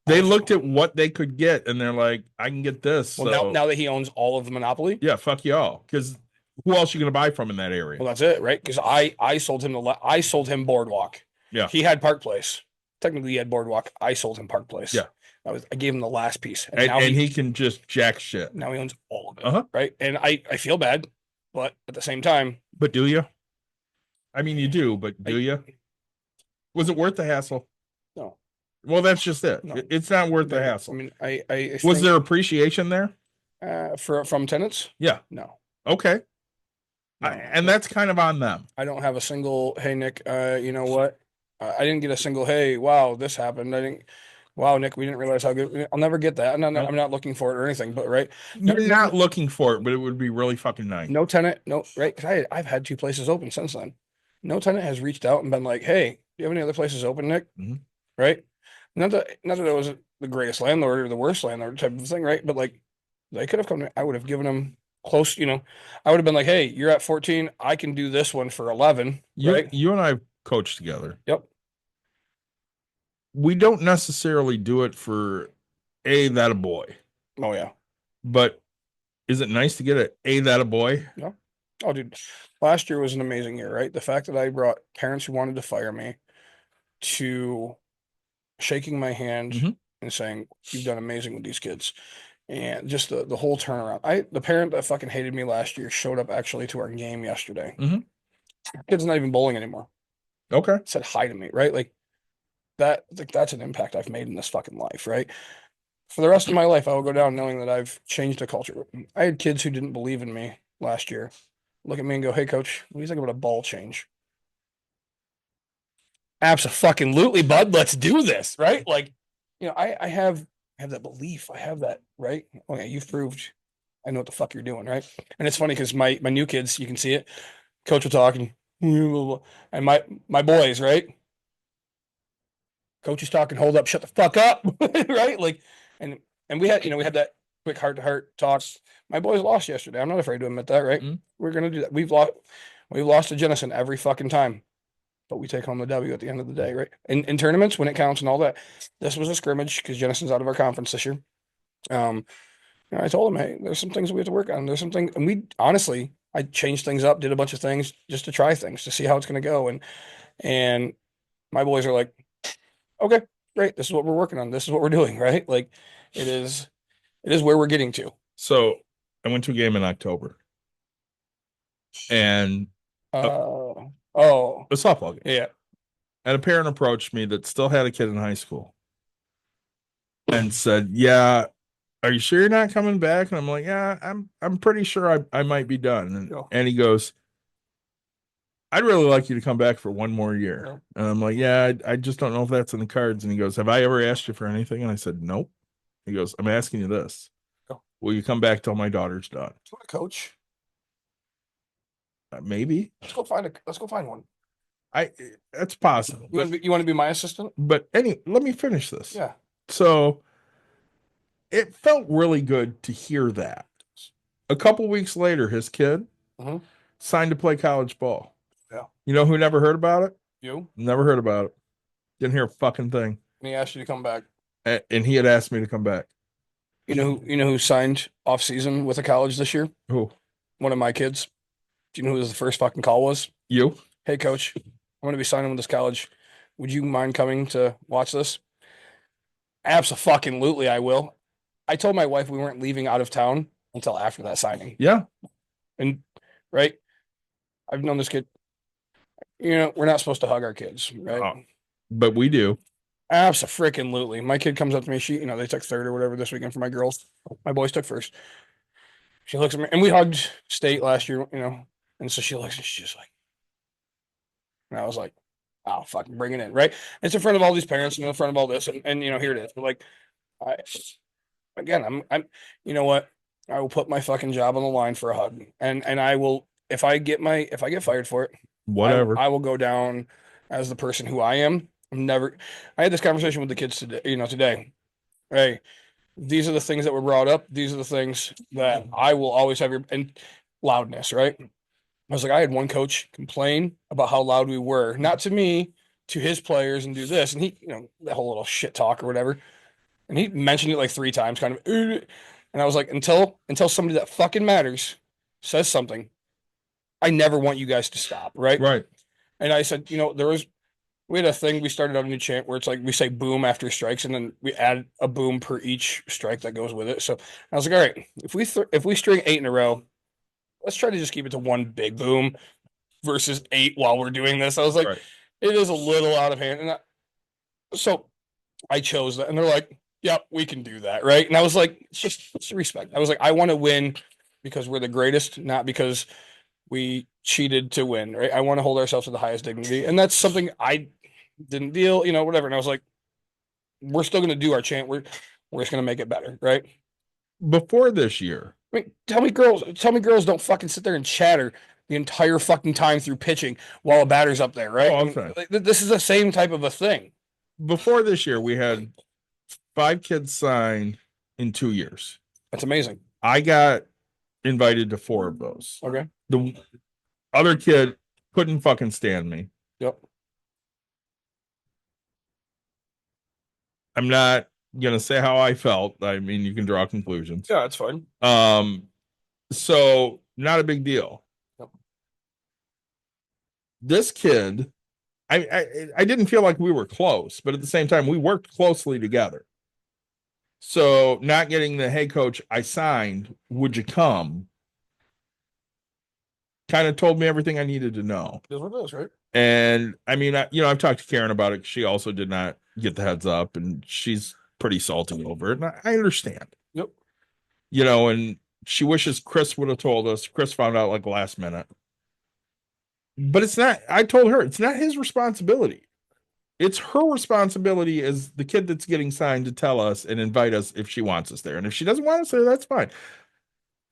They looked at what they could get and they're like, I can get this. Well, so, now that he owns all of the monopoly. Yeah, fuck y'all. Because who else are you going to buy from in that area? Well, that's it, right? Because I sold him Boardwalk. Yeah. He had Park Place. Technically, he had Boardwalk. I sold him Park Place. Yeah. I gave him the last piece. And now he can just jack shit. Now he owns all of it. Uh-huh. Right. And I feel bad, but at the same time. But do you? I mean, you do, but do you? Was it worth the hassle? No. Well, that's just it. No. It's not worth the hassle. I mean, I was there appreciation there? From tenants? Yeah. No. Okay. No. And that's kind of on them. I don't have a single, hey, Nick, you know what? I didn't get a single, hey, wow, this happened. Wow, Nick, we didn't realize how good. I'll never get that. I'm not looking for it or anything, but right. You're not looking for it, but it would be really fucking nice. No tenant, no, right? Because I've had 2 places open since then. No tenant has reached out and been like, hey, do you have any other places open, Nick? Mm-hmm. Right? Not that I wasn't the greatest landlord or the worst landlord type of thing, right? But like, they could have come to me. I would have given them close, I would have been like, hey, you're at 14. I can do this one for 11. Right? You and I coached together. Yep. We don't necessarily do it for that a boy. Oh yeah. But is it nice to get that a boy? No. Oh, dude. Last year was an amazing year, right? The fact that I brought parents who wanted to fire me to shaking my hand and saying, you've done amazing with these kids. And just the whole turnaround. The parent that fucking hated me last year showed up actually to our game yesterday. Mm-hmm. Kid's not even bowling anymore. Okay. Said hi to me, right? Like that's an impact I've made in this fucking life, right? For the rest of my life, I will go down knowing that I've changed the culture. I had kids who didn't believe in me last year look at me and go, hey, coach, what do you think about a ball change? Absolutely, bud. Let's do this, right? Like, I have that belief. I have that, right? Okay, you've proved I know what the fuck you're doing, right? And it's funny because my new kids, you can see it. Coach will talk and my boys, right? Coach is talking, hold up, shut the fuck up, right? Like, and we had that quick heart-to-heart talks. My boys lost yesterday. I'm not afraid to admit that, right? Mm-hmm. We're gonna do that. We've lost to Jennison every fucking time, but we take home the W at the end of the day, right? In tournaments when it counts and all that. This was a scrimmage because Jennison's out of our conference this year. I told him, hey, there's some things we have to work on. There's some things, and we honestly, I changed things up, did a bunch of things just to try things to see how it's gonna go, and my boys are like, okay, great. This is what we're working on. This is what we're doing, right? Like, it is where we're getting to. So I went to a game in October, and a softball game. Yeah. And a parent approached me that still had a kid in high school and said, yeah, are you sure you're not coming back? And I'm like, yeah, I'm pretty sure I might be done. And he goes, I'd really like you to come back for one more year. Yeah. And I'm like, yeah, I just don't know if that's in the cards. And he goes, have I ever asked you for anything? And I said, nope. He goes, I'm asking you this. Will you come back till my daughter's done? Coach? Maybe. Let's go find one. That's possible. You want to be my assistant? But let me finish this. Yeah. So it felt really good to hear that. A couple weeks later, his kid signed to play college ball. Yeah. You know who never heard about it? You? Never heard about it. Didn't hear a fucking thing. And he asked you to come back. And he had asked me to come back. You know who signed off season with a college this year? Who? One of my kids. Do you know who the first fucking call was? You? Hey, coach, I'm going to be signing with this college. Would you mind coming to watch this? Absolutely, I will. I told my wife we weren't leaving out of town until after that signing. Yeah. And right, I've known this kid. You know, we're not supposed to hug our kids, right? Oh, but we do. Absolutely. My kid comes up to me. They took third or whatever this weekend for my girls. My boys took first. She looks at me, and we hugged state last year, and so she looks and she's just like, and I was like, oh, fucking bring it in, right? It's in front of all these parents and in front of all this, and here it is. But like, I'm, you know what? I will put my fucking job on the line for a hug, and I will, if I get fired for it, whatever, I will go down as the person who I am. I had this conversation with the kids today. Hey, these are the things that were brought up. These are the things that I will always have and loudness, right? I was like, I had one coach complain about how loud we were, not to me, to his players, and do this. And he, that whole little shit talk or whatever. And he mentioned it like 3 times, kind of. And I was like, until somebody that fucking matters says something, I never want you guys to stop, right? Right. And I said, we had a thing, we started out a new chant where it's like we say boom after strikes, and then we add a boom per each strike that goes with it. So I was like, all right, if we string 8 in a row, let's try to just keep it to one big boom versus 8 while we're doing this. I was like, It is a little out of hand. And so I chose that. And they're like, yep, we can do that. Right. And I was like, it's just respect. I was like, I want to win because we're the greatest, not because we cheated to win. Right. I want to hold ourselves to the highest dignity. And that's something I didn't deal, whatever. And I was like, we're still going to do our chant. We're just going to make it better. Right. Before this year. I mean, tell me girls don't fucking sit there and chatter the entire fucking time through pitching while a batter's up there, right? Oh, okay. This is the same type of a thing. Before this year, we had 5 kids signed in 2 years. That's amazing. I got invited to 4 of those. Okay. The other kid couldn't fucking stand me. Yep. I'm not gonna say how I felt. I mean, you can draw conclusions. Yeah, that's fine. So not a big deal. Yep. This kid, I didn't feel like we were close, but at the same time, we worked closely together. So not getting the, hey coach, I signed, would you come? Kind of told me everything I needed to know. That's what it is, right? And I mean, I've talked to Karen about it. She also did not get the heads up, and she's pretty salty over it. And I understand. Yep. And she wishes Chris would have told us. Chris found out like last minute. But it's not, I told her, it's not his responsibility. It's her responsibility as the kid that's getting signed to tell us and invite us if she wants us there. And if she doesn't want us there, that's fine.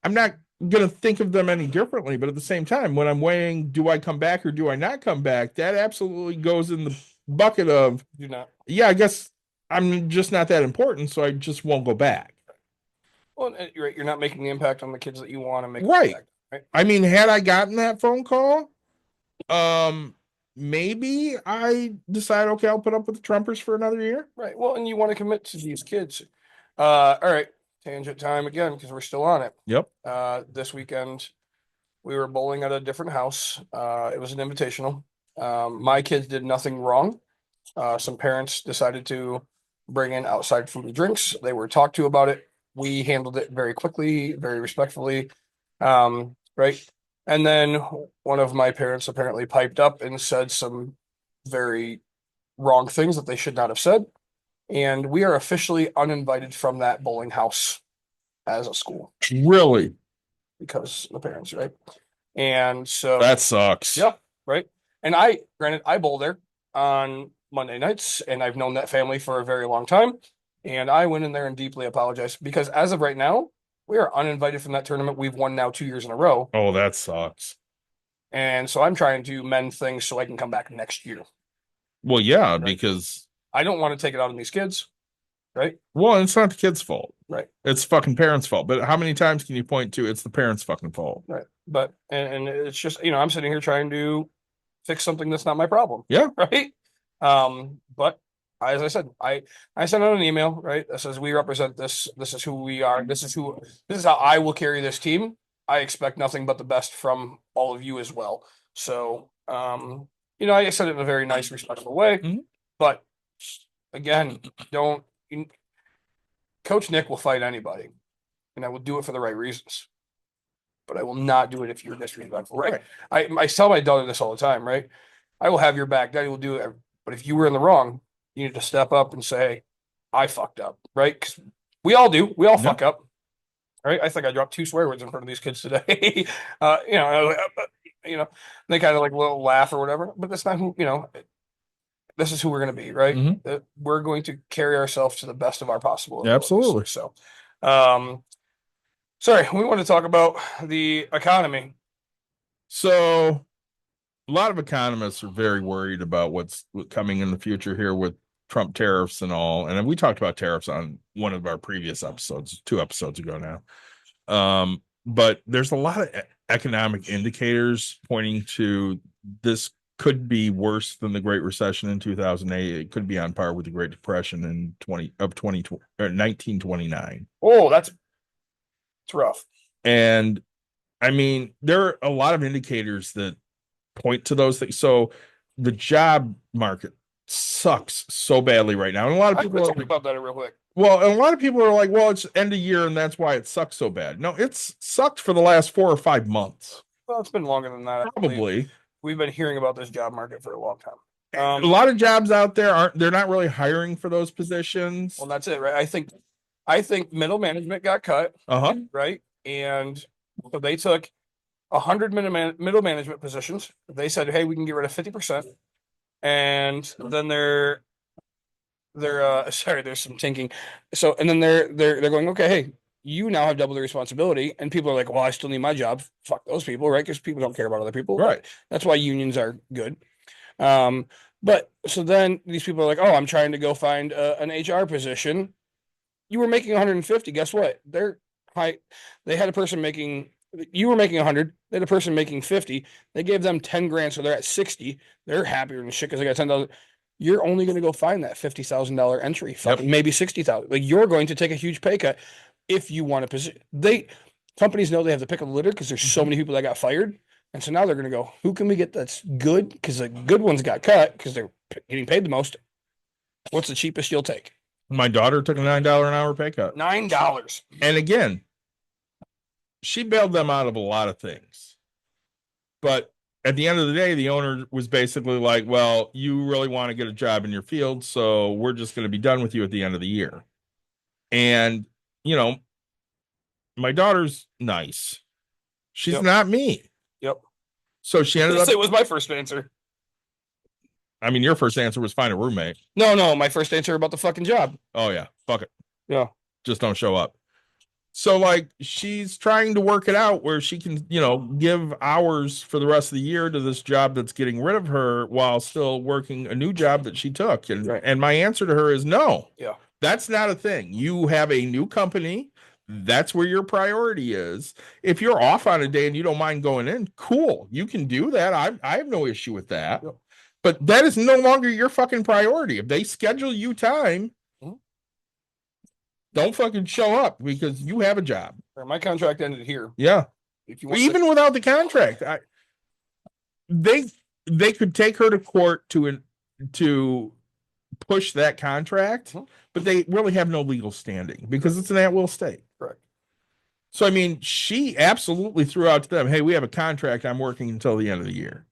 I'm not going to think of them any differently. But at the same time, when I'm weighing, do I come back or do I not come back? That absolutely goes in the bucket of, do not. Yeah, I guess I'm just not that important. So I just won't go back. Well, you're right. You're not making the impact on the kids that you want to make. Right. Impact, right. I mean, had I gotten that phone call, maybe I decide, okay, I'll put up with the Trumpers for another year. Right. Well, and you want to commit to these kids. All right. Tangent time again, because we're still on it. Yep. This weekend we were bowling at a different house. It was an invitational. My kids did nothing wrong. Some parents decided to bring in outside food and drinks. They were talked to about it. We handled it very quickly, very respectfully. Right. And then one of my parents apparently piped up and said some very wrong things that they should not have said. And we are officially uninvited from that bowling house as a school. Really? Because the parents, right? And so that sucks. Yeah, right. And granted, I bowl there on Monday nights, and I've known that family for a very long time. And I went in there and deeply apologized because as of right now, we are uninvited from that tournament. We've won now 2 years in a row. Oh, that sucks. And so I'm trying to mend things so I can come back next year. Well, yeah, right? Because I don't want to take it out on these kids. right? Well, it's not the kid's fault. Right. It's fucking parents' fault. But how many times can you point to it's the parents' fucking fault? Right. But and it's just, I'm sitting here trying to fix something that's not my problem. Yeah. Right. But as I said, I sent out an email, right, that says we represent this. This is who we are. This is how I will carry this team. I expect nothing but the best from all of you as well. So, I said it in a very nice, respectful way. Mhm. But again, Coach Nick will fight anybody, and I will do it for the right reasons. But I will not do it if you're disrespectful, right? I tell my daughter this all the time, right? I will have your back. Daddy will do it. But if you were in the wrong, you need to step up and say, I fucked up, right? Because we all do. We all fuck up. Right? I think I dropped 2 swear words in front of these kids today. They kind of like little laugh or whatever. But that's not who, this is who we're going to be, right? Mm-hmm. We're going to carry ourselves to the best of our possible abilities. Absolutely. So, sorry, we want to talk about the economy. So, a lot of economists are very worried about what's coming in the future here with Trump tariffs and all. And we talked about tariffs on one of our previous episodes, 2 episodes ago now. But there's a lot of economic indicators pointing to this could be worse than the Great Recession in 2008. It could be on par with the Great Depression in 1929. Oh, it's rough. And I mean, there are a lot of indicators that point to those things. So the job market sucks so badly right now. And a lot of people talk about that real quick. Well, and a lot of people are like, well, it's end of year and that's why it sucks so bad. No, it's sucked for the last 4 or 5 months. Well, it's been longer than that. Probably. We've been hearing about this job market for a long time. A lot of jobs out there they're not really hiring for those positions. Well, that's it, right? I think middle management got cut. Right. And so they took 100 middle management positions. They said, hey, we can get rid of 50%. And then they're sorry, there's some tinking. So, and then they're going, okay, hey, you now have double the responsibility. And people are like, well, I still need my job. Fuck those people, right? Because people don't care about other people. Right. That's why unions are good. But so then these people are like, oh, I'm trying to go find an HR position. You were making 150. Guess what? They had a person making, you were making 100. They had a person making 50. They gave them 10 grand. So they're at 60. They're happier than shit because they got 10,000. You're only going to go find that $50,000 entry, maybe 60,000. Like you're going to take a huge pay cut if you want a position. Companies know they have to pick a litter because there's so many people that got fired. And so now they're going to go, who can we get that's good? Because the good ones got cut because they're getting paid the most. What's the cheapest you'll take? My daughter took a $9 an hour pay cut. $9. And again, she bailed them out of a lot of things. But at the end of the day, the owner was basically like, well, you really want to get a job in your field, so we're just going to be done with you at the end of the year. And, my daughter's nice. She's not me. Yep. So she ended up. It was my first answer. I mean, your first answer was find a roommate. No, my first answer about the fucking job. Oh, yeah. Fuck it. Yeah. Just don't show up. So, like, she's trying to work it out where she can, give hours for the rest of the year to this job that's getting rid of her while still working a new job that she took. And my answer to her is no. Yeah. That's not a thing. You have a new company. That's where your priority is. If you're off on a day and you don't mind going in, cool. You can do that. I have no issue with that. Yep. But that is no longer your fucking priority. If they schedule you time, don't fucking show up because you have a job. My contract ended here. Yeah. Even without the contract, they could take her to court to push that contract, but they really have no legal standing because it's an at-will state. Correct. So, I mean, she absolutely threw out to them, hey, we have a contract. I'm working until the end of the year.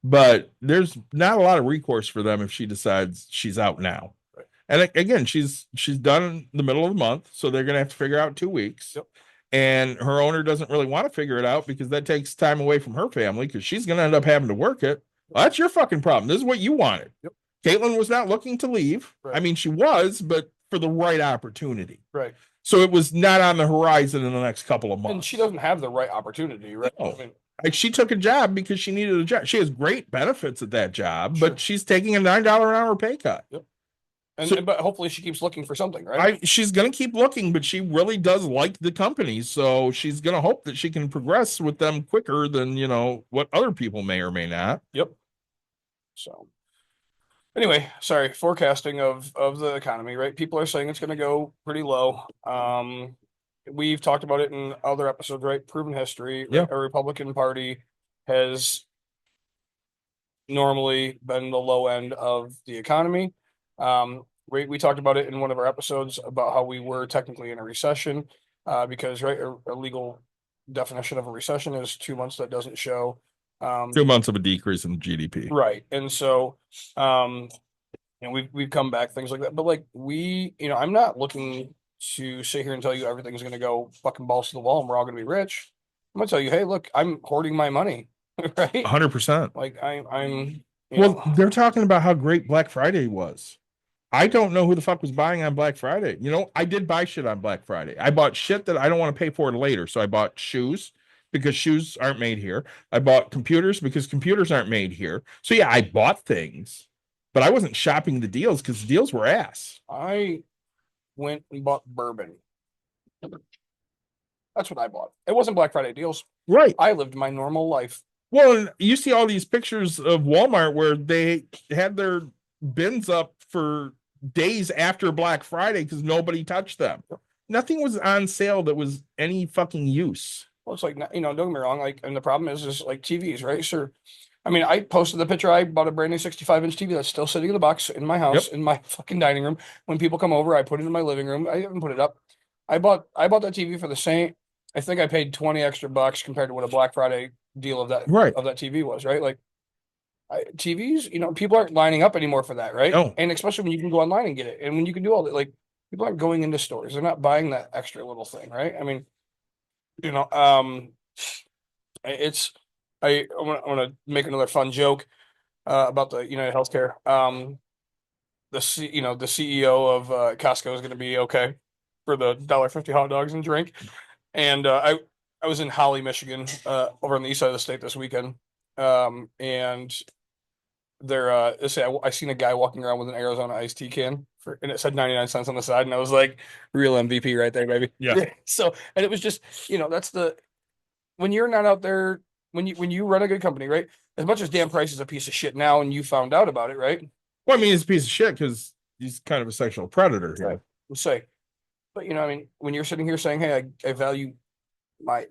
But there's not a lot of recourse for them if she decides she's out now. Right. And again, she's done in the middle of the month, so they're going to have to figure out 2 weeks. Yep. And her owner doesn't really want to figure it out because that takes time away from her family because she's going to end up having to work it. Well, that's your fucking problem. This is what you wanted. Yep. Caitlin was not looking to leave. Right. I mean, she was, but for the right opportunity. Right. So it was not on the horizon in the next couple of months. And she doesn't have the right opportunity, right? No. I mean, like she took a job because she needed a job. She has great benefits at that job, but she's taking a $9 an hour pay cut. Yep. but hopefully she keeps looking for something, right? She's gonna keep looking, but she really does like the company, so she's gonna hope that she can progress with them quicker than what other people may or may not. Yep. So anyway, sorry, forecasting of the economy, right? People are saying it's going to go pretty low. We've talked about it in other episodes, right? Proven history. Yeah. A Republican Party has normally been the low end of the economy. We talked about it in one of our episodes about how we were technically in a recession, because a legal definition of a recession is 2 months that doesn't show 2 months of a decrease in GDP. right. And so we've come back, things like that. But like I'm not looking to sit here and tell you everything's gonna go fucking balls to the wall and we're all gonna be rich. I'm gonna tell you, hey, look, I'm hoarding my money, right? 100%. Like I'm they're talking about how great Black Friday was. I don't know who the fuck was buying on Black Friday. I did buy shit on Black Friday. I bought shit that I don't want to pay for later. So I bought shoes because shoes aren't made here. I bought computers because computers aren't made here. So yeah, I bought things, but I wasn't shopping the deals because the deals were ass. I went and bought bourbon. That's what I bought. It wasn't Black Friday deals. Right. I lived my normal life. Well, you see all these pictures of Walmart where they had their bins up for days after Black Friday because nobody touched them. Nothing was on sale that was any fucking use. Well, it's like, don't get me wrong. Like, and the problem is like TVs, right? So, I mean, I posted the picture. I bought a brand new 65-inch TV that's still sitting in the box in my house, in my fucking dining room. When people come over, I put it in my living room. I haven't put it up. I bought that TV for the same. I think I paid 20 extra bucks compared to what a Black Friday deal of that TV was, right? Like, TVs, people aren't lining up anymore for that, right? No. And especially when you can go online and get it, and when you can do all that, like, people aren't going into stores. They're not buying that extra little thing, right? I mean, it's. I want to make another fun joke about the United Healthcare. The CEO of Costco is going to be okay for the $1.50 hot dogs and drink. And I was in Holly, Michigan, over on the east side of the state this weekend. And I seen a guy walking around with an Arizona iced tea can and it said 99 cents on the side. And I was like, real MVP right there, baby. Yeah. So, and it was just, that's when you're not out there, when you run a good company, right? As much as Dan Price is a piece of shit now and you found out about it, right? Well, I mean, he's a piece of shit because he's kind of a sexual predator here. Right. We'll say. But, when you're sitting here saying, hey, I value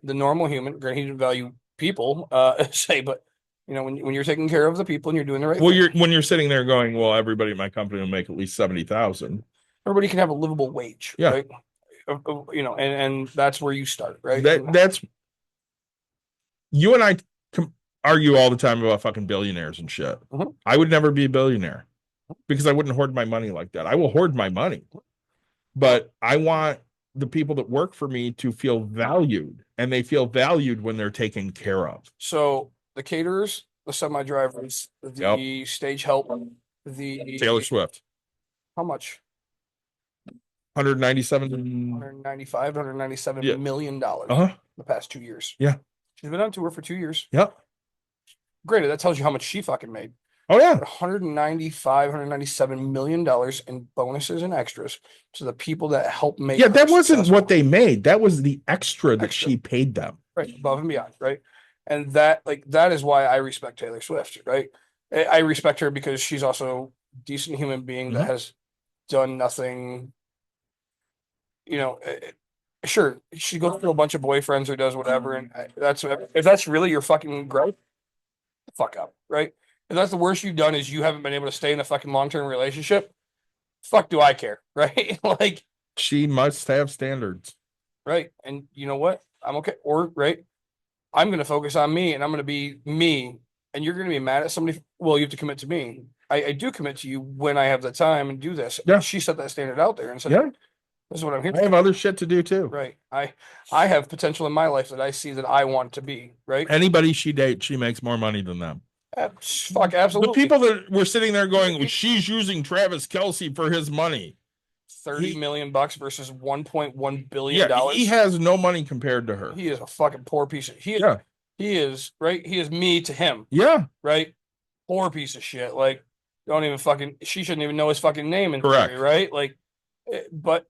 the normal human, granted, he didn't value people, but when you're taking care of the people and you're doing the right thing. When you're sitting there going, well, everybody in my company will make at least 70,000. Everybody can have a livable wage, yeah. Right? And that's where you start, right? That's you and I argue all the time about fucking billionaires and shit. Mm-hmm. I would never be a billionaire because I wouldn't hoard my money like that. I will hoard my money, but I want the people that work for me to feel valued, and they feel valued when they're taken care of. So the caterers, the semi-drivers, the stage help, the Taylor Swift. How much? 197 million dollars the past 2 years. Yeah. She's been on tour for 2 years. Yep. Granted, that tells you how much she fucking made. Oh yeah. 197 million dollars in bonuses and extras to the people that help make. Yeah, that wasn't what they made. That was the extra that she paid them. Right, above and beyond, right? And that is why I respect Taylor Swift, right? I respect her because she's also a decent human being that has done nothing. Sure, she goes through a bunch of boyfriends or does whatever, and if that's really your fucking gripe, fuck up, right? If that's the worst you've done is you haven't been able to stay in a fucking long-term relationship, fuck do I care, right? Like, she must have standards. Right. And you know what? I'm okay. Or, right, I'm going to focus on me and I'm going to be me. And you're going to be mad at somebody. Well, you have to commit to me. I do commit to you when I have the time and do this. Yeah. She set that standard out there and said, yeah, this is what I'm here I have other shit to do too. Right. I have potential in my life that I see that I want to be, right? Anybody she dates, she makes more money than them. Fuck, absolutely. The people that were sitting there going, well, she's using Travis Kelce for his money. $30 million versus $1.1 billion. He has no money compared to her. He is a fucking poor piece of He is, right? He is me to him. Yeah. Right? Poor piece of shit. Like, she shouldn't even know his fucking name in Correct. theory, right? Like, but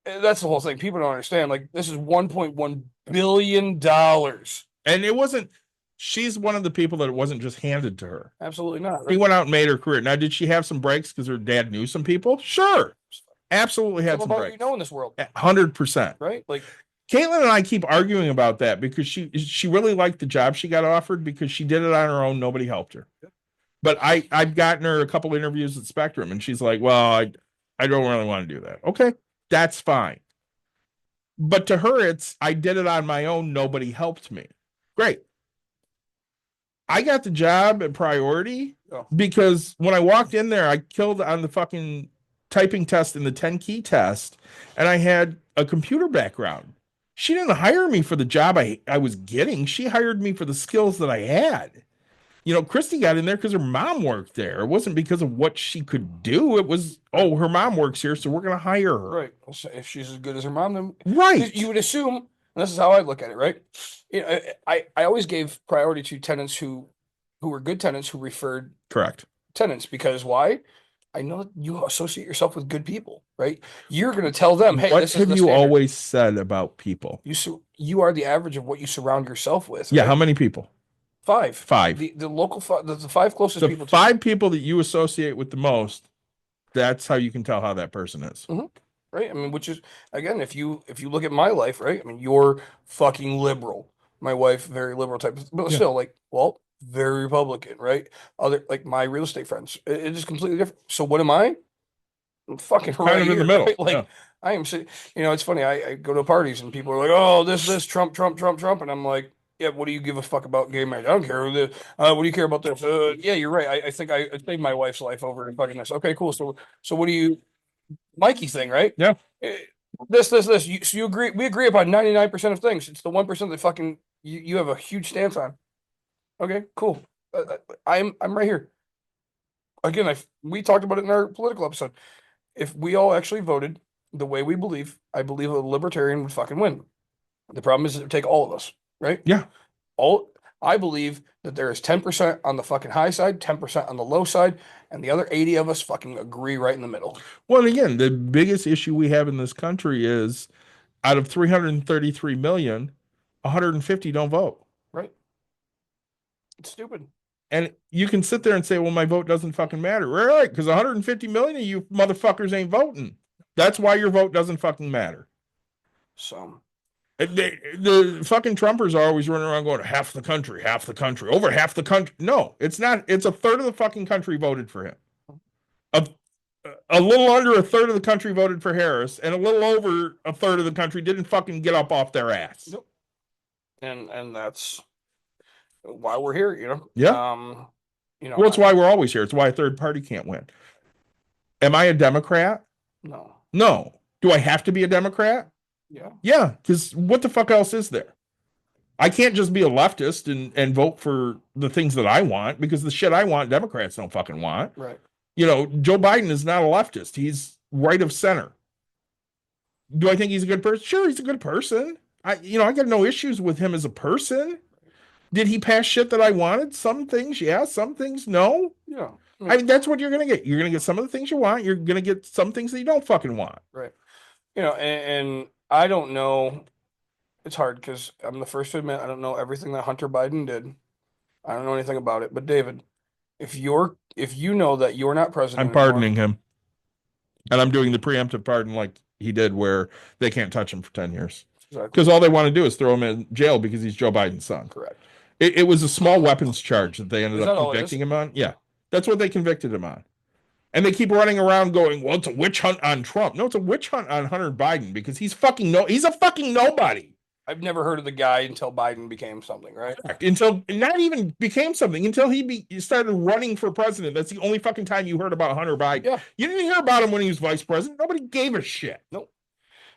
that's the whole thing. People don't understand. Like, this is $1.1 billion. And it wasn't, she's one of the people that it wasn't just handed to her. Absolutely not. She went out and made her career. Now, did she have some breaks because her dad knew some people? Sure. Absolutely had some breaks. You know, in this world. 100%. Right? Like, Caitlin and I keep arguing about that because she really liked the job she got offered because she did it on her own. Nobody helped her. But I've gotten her a couple interviews at Spectrum, and she's like, well, I don't really want to do that. Okay, that's fine. But to her, it's, I did it on my own. Nobody helped me. Great. I got the job at Priority because when I walked in there, I killed on the fucking typing test and the 10 key test, and I had a computer background. She didn't hire me for the job I was getting. She hired me for the skills that I had. You know, Christy got in there because her mom worked there. It wasn't because of what she could do. It was, oh, her mom works here, so we're going to hire her. Right. So if she's as good as her mom, then right. You would assume, and this is how I look at it, right? You know, I always gave priority to tenants who were good tenants who referred correct tenants, because why? I know that you associate yourself with good people, right? You're going to tell them, hey, what this have is the you standard. Always said about people? You are the average of what you surround yourself with. Yeah. Right? How many people? Five. The local the five closest people. The five people that you associate with the most. That's how you can tell how that person is. Mm-hmm. Right. I mean, which is, again, if you look at my life, right? I mean, you're fucking liberal. My wife, very liberal type, but still, like, well, very Republican, right? Other, like, my real estate friends, it is completely different. So what am I? I'm fucking kind of in the middle. Right? Like, I am, you know, it's funny. I go to parties and people are like, oh, this Trump, and I'm like, yeah, what do you give a fuck about gay marriage? I don't care. What do you care about this? Yeah, you're right. I think I saved my wife's life over fucking this. Okay, cool. So what do you, Mikey thing, right? Yeah. This. So you agree? We agree about 99% of things. It's the 1% that fucking you have a huge stance on. Okay, cool. I'm right here. Again, we talked about it in our political episode. If we all actually voted the way we believe, I believe a libertarian would fucking win. The problem is it would take all of us, right? Yeah. I believe that there is 10% on the fucking high side, 10% on the low side, and the other 80 of us fucking agree right in the middle. Well, again, the biggest issue we have in this country is out of 333 million, 150 don't vote. Right. It's stupid. And you can sit there and say, well, my vote doesn't fucking matter. Right, because 150 million of you motherfuckers ain't voting. That's why your vote doesn't fucking matter. So the fucking Trumpers are always running around going, half the country, over half the country. No, it's not. It's a third of the fucking country voted for him. A little under a third of the country voted for Harris, and a little over a third of the country didn't fucking get up off their ass. Nope. And that's why we're here, you know? Yeah. You know, well, it's why we're always here. It's why a third party can't win. Am I a Democrat? No. No. Do I have to be a Democrat? Yeah. Yeah, because what the fuck else is there? I can't just be a leftist and vote for the things that I want, because the shit I want, Democrats don't fucking want. Right. You know, Joe Biden is not a leftist. He's right of center. Do I think he's a good person? Sure, he's a good person. I got no issues with him as a person. Did he pass shit that I wanted? Some things, yeah. Some things, no. Yeah. I mean, that's what you're going to get. You're going to get some of the things you want. You're going to get some things that you don't fucking want. Right. You know, and I don't know. It's hard because I'm the first to admit I don't know everything that Hunter Biden did. I don't know anything about it. But David, if you know that you're not president, I'm pardoning him. And I'm doing the preemptive pardon like he did, where they can't touch him for 10 years. Exactly. Because all they want to do is throw him in jail because he's Joe Biden's son. Correct. It was a small weapons charge that they ended up convicting him on. Yeah. That's what they convicted him on. And they keep running around going, well, it's a witch hunt on Trump. No, it's a witch hunt on Hunter Biden because he's a fucking nobody. I've never heard of the guy until Biden became something, right? Until not even became something, until he started running for president. That's the only fucking time you heard about Hunter Biden. Yeah. You didn't hear about him when he was vice president. Nobody gave a shit. Nope.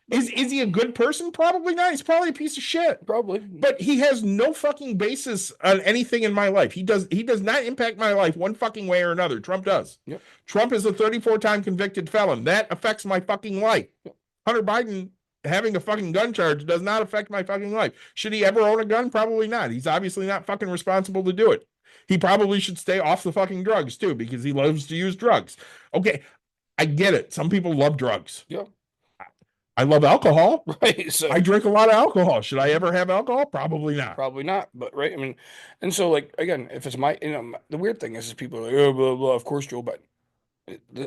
Is he a good person? Probably not. He's probably a piece of shit. Probably. But he has no fucking basis on anything in my life. He does not impact my life one fucking way or another. Trump does. Yep. Trump is a 34-time convicted felon. That affects my fucking life. Yep. Hunter Biden having a fucking gun charge does not affect my fucking life. Should he ever own a gun? Probably not. He's obviously not fucking responsible to do it. He probably should stay off the fucking drugs too, because he loves to use drugs. Okay, I get it. Some people love drugs. Yeah. I love alcohol. Right. So I drink a lot of alcohol. Should I ever have alcohol? Probably not. probably not, but right. I mean, and so like again, if it's my, the weird thing is people are like, oh, blah, blah, of course, Joe, but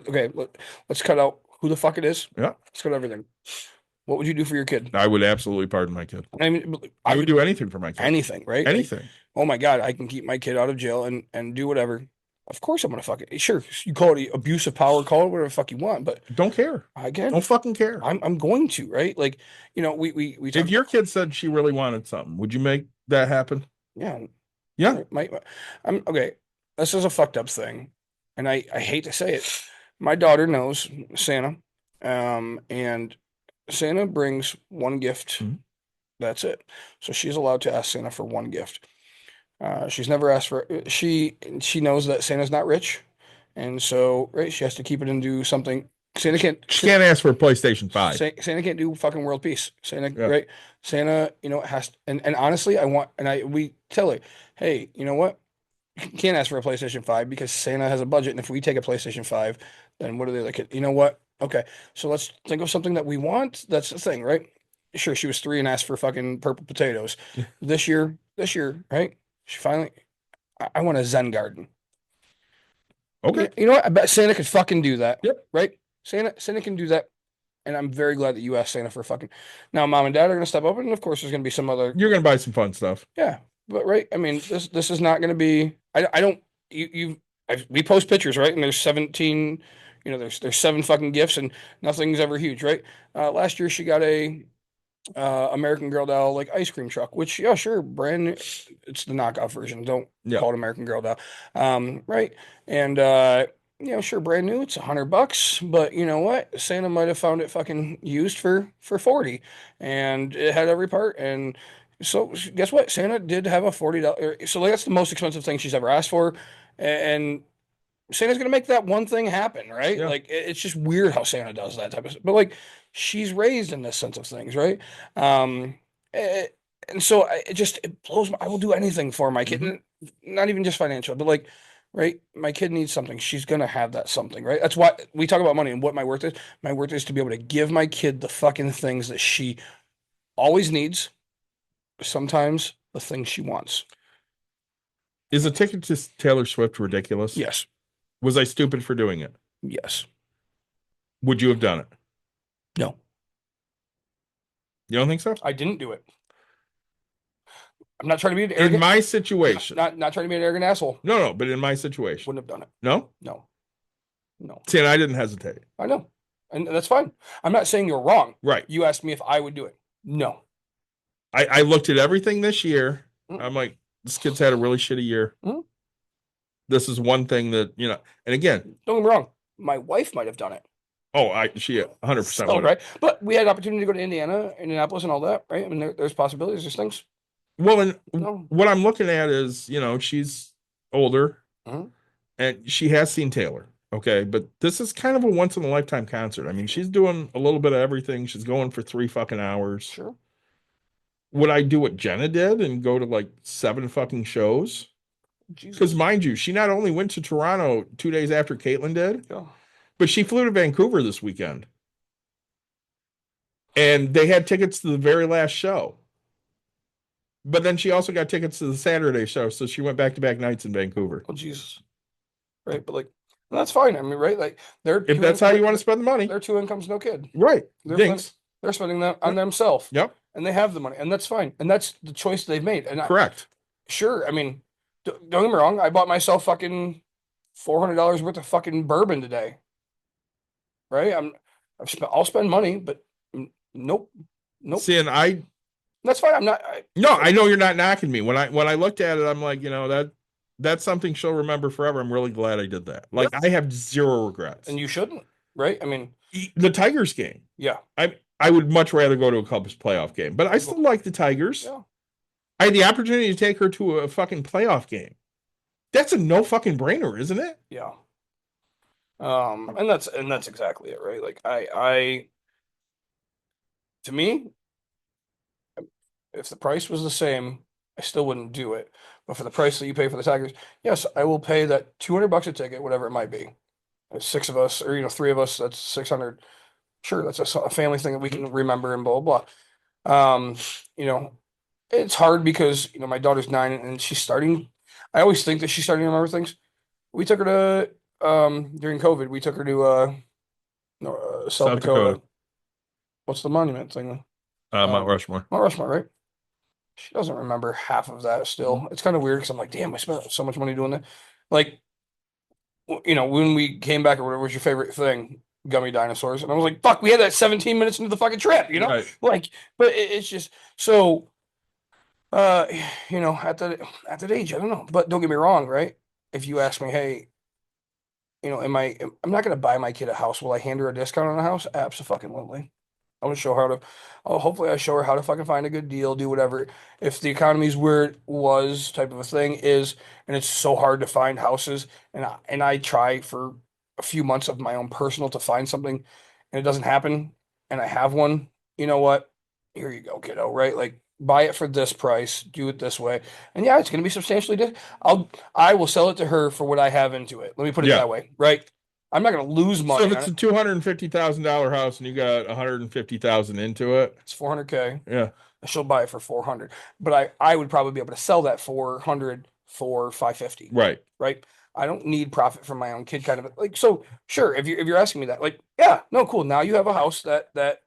okay, let's cut out who the fuck it is. Yeah. Let's cut everything. What would you do for your kid? I would absolutely pardon my kid. I mean, I would do anything for my kid. anything, right? Anything. Like, oh my God, I can keep my kid out of jail and do whatever. Of course I'm gonna fuck it. Sure, you call it abuse of power, call it whatever the fuck you want, but Don't care. again, Don't fucking care. I'm going to, right? Like, we If your kid said she really wanted something, would you make that happen? yeah, Yeah. I'm okay. This is a fucked up thing, and I hate to say it. My daughter knows Santa, and Santa brings one gift. Mhm. That's it. So she's allowed to ask Santa for one gift. She's never asked for she knows that Santa's not rich, and so right she has to keep it and do something. Santa can't. She can't ask for a PlayStation 5. Santa can't do fucking world peace. Santa, Yeah. right? Santa, has and honestly, we tell her, hey, you know what? You can't ask for a PlayStation 5 because Santa has a budget, and if we take a PlayStation 5, then what are they like? You know what? Okay, so let's think of something that we want. That's the thing, right? Sure, she was 3 and asked for fucking purple potatoes. Yeah. This year, right? She finally, I want a Zen garden. Okay. You know what? I bet Santa could fucking do that. Yep. Right? Santa can do that. And I'm very glad that you asked Santa for fucking. Now, mom and dad are gonna step up, and of course, there's gonna be some other. You're gonna buy some fun stuff. Yeah, but right. I mean, this is not gonna be. I don't. We post pictures, right? And there's 17. There's 7 fucking gifts, and nothing's ever huge, right? Last year she got a American Girl doll like ice cream truck, which yeah, sure, brand new. It's the knockoff version. Don't Yeah. call it American Girl doll. Right. And sure, brand new, it's $100, but you know what? Santa might have found it fucking used for 40, and it had every part. And so guess what? Santa did have a $40. So like, that's the most expensive thing she's ever asked for, and Santa's gonna make that one thing happen, right? Yeah. Like it's just weird how Santa does that type of stuff. But like she's raised in this sense of things, right? And so it blows I will do anything for my kid, not even just financial, but like, right? My kid needs something. She's gonna have that something, right? That's why we talk about money and what my worth is. My worth is to be able to give my kid the fucking things that she always needs, sometimes the things she wants. Is a ticket to Taylor Swift ridiculous? Yes. Was I stupid for doing it? Yes. Would you have done it? No. You don't think so? I didn't do it. I'm not trying to be an In arrogant. my situation. Not trying to be an arrogant asshole. No, but in my situation. Wouldn't have done it. No? No. See, and I didn't hesitate. I know. And that's fine. I'm not saying you're wrong. Right. You asked me if I would do it. No. I looked at everything this year. Mm. I'm like, this kid's had a really shitty year. Mm. This is one thing that, and again, Don't get me wrong. My wife might have done it. she 100% Oh, would. right. But we had opportunity to go to Indianapolis and all that, right? I mean, there's possibilities, there's things. Well, and No. what I'm looking at is, she's older Mhm. and she has seen Taylor. Okay. But this is kind of a once in a lifetime concert. I mean, she's doing a little bit of everything. She's going for 3 fucking hours. Sure. Would I do what Jenna did and go to like 7 fucking shows? Jesus. Because mind you, she not only went to Toronto 2 days after Caitlin did, Yeah. but she flew to Vancouver this weekend. And they had tickets to the very last show. But then she also got tickets to the Saturday show. So she went back-to-back nights in Vancouver. Oh, Jesus. Right. But like, that's fine. I mean, right? Like, If that's how you want to spend the money. They're 2 incomes, no kid. Right. They're Dinks. They're spending that on themselves. Yep. And they have the money. And that's fine. And that's the choice they've made. And Correct. sure, I mean, don't get me wrong. I bought myself fucking $400 worth of fucking bourbon today. Right? I'll spend money, but nope. See, and That's fine. I'm not. no, I know you're not knocking me. When I looked at it, I'm like, that's something she'll remember forever. I'm really glad I did that. Like, I have 0 regrets. And you shouldn't, right? I mean, The Tigers game. yeah. I would much rather go to a Cubs playoff game, but I still like the Tigers. Yeah. I had the opportunity to take her to a fucking playoff game. That's a no fucking brainer, isn't it? Yeah. And that's exactly it, right? Like to me, if the price was the same, I still wouldn't do it. but for the price that you pay for the Tigers, yes, I will pay that $200 a ticket, whatever it might be. There's 6 of us, or 3 of us, that's 600. Sure, that's a family thing that we can remember and blah blah blah. You know, it's hard because my daughter's 9 and she's starting. I always think that she's starting to remember things. We took her to during COVID. We took her to South Dakota. What's the monument thing? Mount Rushmore. Mount Rushmore, right? She doesn't remember half of that still. It's kind of weird because I'm like, damn, I spent so much money doing that. Like, when we came back or whatever was your favorite thing? Gummy dinosaurs. And I was like, fuck, we had that 17 minutes into the fucking trip, Right. Like, but it's just so, at that age, I don't know. But don't get me wrong, right? If you ask me, hey, I'm not going to buy my kid a house. Will I hand her a discount on a house? Absolutely. I want to show her how to, hopefully I show her how to fucking find a good deal, do whatever. If the economy's where it was type of a thing is, and it's so hard to find houses, and I try for a few months of my own personal to find something and it doesn't happen, and I have one, you know what? Here you go, kiddo, right? Like, buy it for this price, do it this way. And yeah, it's going to be substantially different. I will sell it to her for what I have into it. Let me put it that way, right? I'm not going to lose money. So if it's a $250,000 house and you got 150,000 into it, it's $400K. Yeah. She'll buy it for 400. But I would probably be able to sell that 400 for 550. Right. Right. I don't need profit from my own kid kind of like, so sure. If you're asking me that, like, yeah, no, cool. Now you have a house that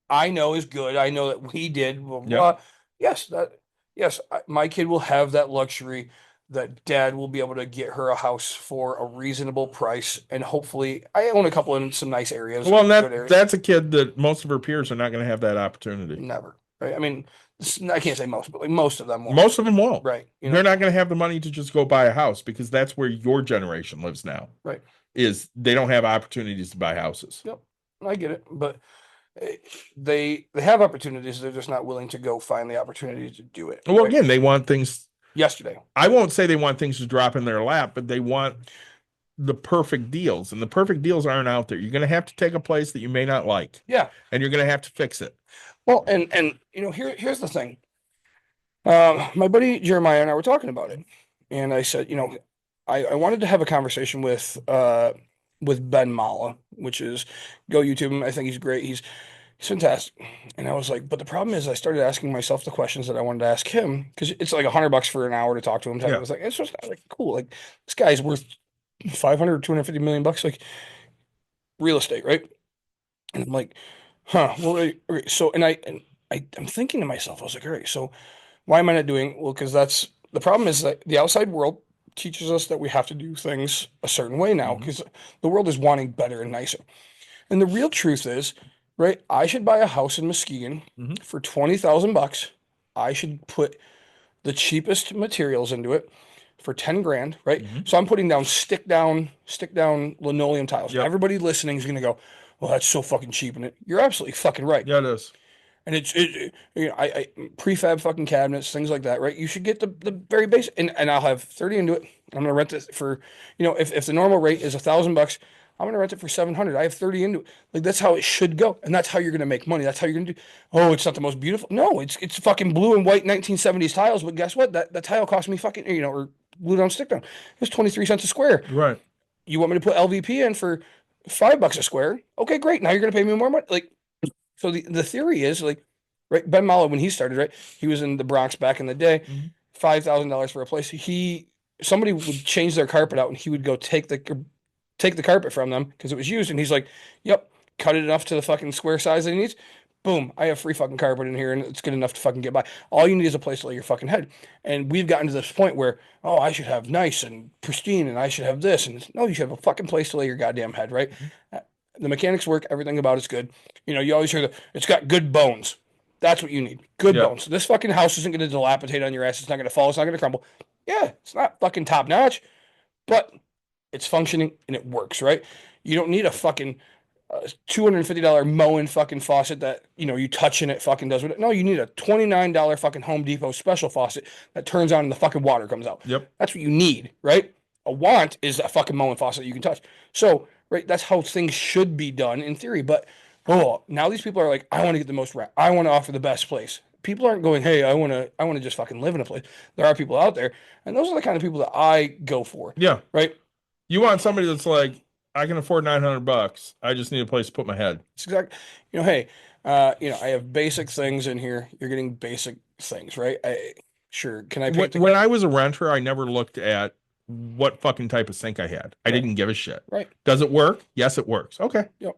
I know is good. I know that we did. Blah, blah. Yes. My kid will have that luxury that dad will be able to get her a house for a reasonable price. And hopefully I own a couple in some nice areas. Well, that's a kid that most of her peers are not going to have that opportunity. Never. Right. I mean, I can't say most, but like most of them won't. Most of them won't. Right. They're not going to have the money to just go buy a house because that's where your generation lives now. Right. Is they don't have opportunities to buy houses. Yep. I get it. But they have opportunities. They're just not willing to go find the opportunity to do it. Well, again, they want things yesterday. I won't say they want things to drop in their lap, but they want the perfect deals, and the perfect deals aren't out there. You're going to have to take a place that you may not like. Yeah. And you're going to have to fix it. Well, and here's the thing. My buddy Jeremiah and I were talking about it, and I said, I wanted to have a conversation with Ben Mala, which is, go YouTube him. I think he's great. He's fantastic. And I was like, but the problem is I started asking myself the questions that I wanted to ask him, because it's like $100 for an hour to talk to him. I was like, it's just like cool. Like, this guy's worth 500, 250 million bucks, like real estate, right? And I'm like, huh, well, okay. So, and I'm thinking to myself, I was like, all right, so why am I not doing? Well, because that's the problem is that the outside world teaches us that we have to do things a certain way now, because the world is wanting better and nicer. And the real truth is, right, I should buy a house in Muskegon for $20,000. I should put the cheapest materials into it for 10 grand, right? So I'm putting down stick down linoleum tiles. Yep. Everybody listening is going to go, well, that's so fucking cheap. And you're absolutely fucking right. Yeah, it is. And I prefab fucking cabinets, things like that, right? You should get the very basic, and I'll have 30 into it. I'm gonna rent it for, if the normal rate is $1,000, I'm gonna rent it for 700. I have 30 into it. Like, that's how it should go, and that's how you're gonna make money. That's how you're gonna do. Oh, it's not the most beautiful. No, it's fucking blue and white 1970s tiles. But guess what? That tile cost me fucking or glue down, stick down. It was 23 cents a square. Right. You want me to put LVP in for $5 a square? Okay, great. Now you're gonna pay me more money. Like, so the theory is, like, right, Ben Mala, when he started, right, he was in the Bronx back in the day, $5,000 for a place. Somebody would change their carpet out, and he would go take the carpet from them because it was used, and he's like, yep, cut it enough to the fucking square size that he needs. Boom, I have free fucking carpet in here, and it's good enough to fucking get by. All you need is a place to lay your fucking head. And we've gotten to this point where, oh, I should have nice and pristine, and I should have this, and no, you should have a fucking place to lay your goddamn head, right? The mechanics work, everything about it's good. You always hear it's got good bones. That's what you need. Good bones. This fucking house isn't going to dilapidate on your ass. It's not going to fall. It's not going to crumble. Yeah, it's not fucking top notch, but it's functioning and it works, right? You don't need a fucking $250 Moen fucking faucet that, you touch and it fucking does what it. No, you need a $29 fucking Home Depot special faucet that turns on and the fucking water comes out. Yep. That's what you need, right? A want is a fucking Moen faucet you can touch. So, right, that's how things should be done in theory, but now these people are like, I want to get the most rent. I want to offer the best place. people aren't going, hey, I want to just fucking live in a place. There are people out there, and those are the kind of people that I go for. Yeah. Right. You want somebody that's like, I can afford $900. I just need a place to put my head. It's exactly, hey, I have basic things in here. You're getting basic things, right? Sure. Can I paint When I was a renter, I never looked at what fucking type of sink I had. I didn't give a shit. Right. Does it work? Yes, it works. Okay. Yep.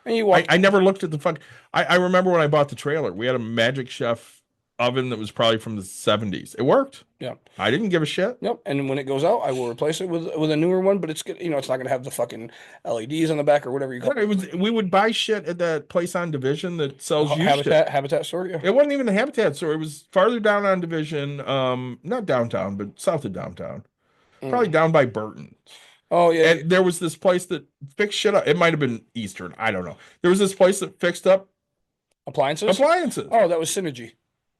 And you walk. I never looked at the fuck. I remember when I bought the trailer, we had a Magic Chef oven that was probably from the 70s. It worked. Yeah. I didn't give a shit. Yep. And when it goes out, I will replace it with a newer one, but it's good. It's not going to have the fucking LEDs on the back or whatever you call it. We would buy shit at that place on Division that sells used shit. Habitat store. Yeah. It wasn't even the Habitat store. It was farther down on Division, not downtown, but south of downtown. Probably down by Burton. Oh yeah. And there was this place that fixed shit up. It might have been Eastern. I don't know. There was this place that fixed up appliances. Oh, that was Synergy.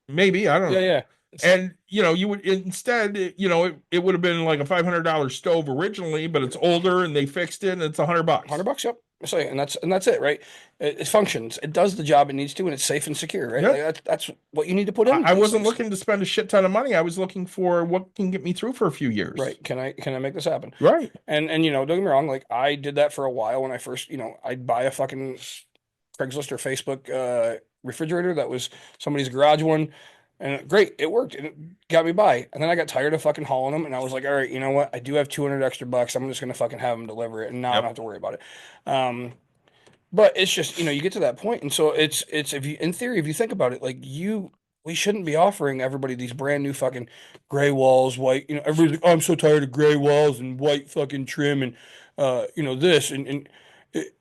Maybe, I don't know. Yeah. And you would instead, it would have been like a $500 stove originally, but it's older and they fixed it and it's $100. $100, yep. So, and that's it, right? It functions. It does the job it needs to, and it's safe and secure, right? Yep. Like that's what you need to put in. I wasn't looking to spend a shit ton of money. I was looking for what can get me through for a few years. Right. Can I make this happen? Right. And don't get me wrong, like I did that for a while when I first, I'd buy a fucking Craigslist or Facebook refrigerator that was somebody's garage one. And great, it worked and it got me by. And then I got tired of fucking hauling them, and I was like, all right, you know what? I do have 200 extra bucks. I'm just gonna fucking have them deliver it, and now I don't have to worry about it. But it's just you get to that point, and so it's if you in theory, if you think about it, like we shouldn't be offering everybody these brand new fucking gray walls, white. Everybody's like, oh, I'm so tired of gray walls and white fucking trim and this and.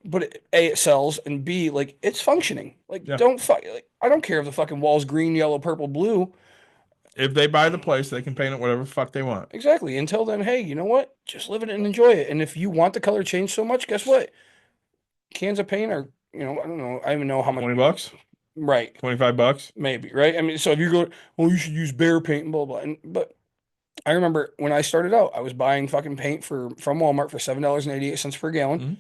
But A, it sells, and B, like it's functioning. Like don't fuck. Like I don't care if the fucking wall's green, yellow, purple, blue. If they buy the place, they can paint it whatever the fuck they want. Exactly. Until then, hey, you know what? Just live in it and enjoy it. And if you want the color change so much, guess what? Cans of paint are, I don't know. I don't even know how much. $20, right? $25, maybe. Right? I mean, so if you go, oh, you should use Behr paint and blah blah. But I remember when I started out, I was buying fucking paint from Walmart for $7.88 per gallon. Mm-hmm.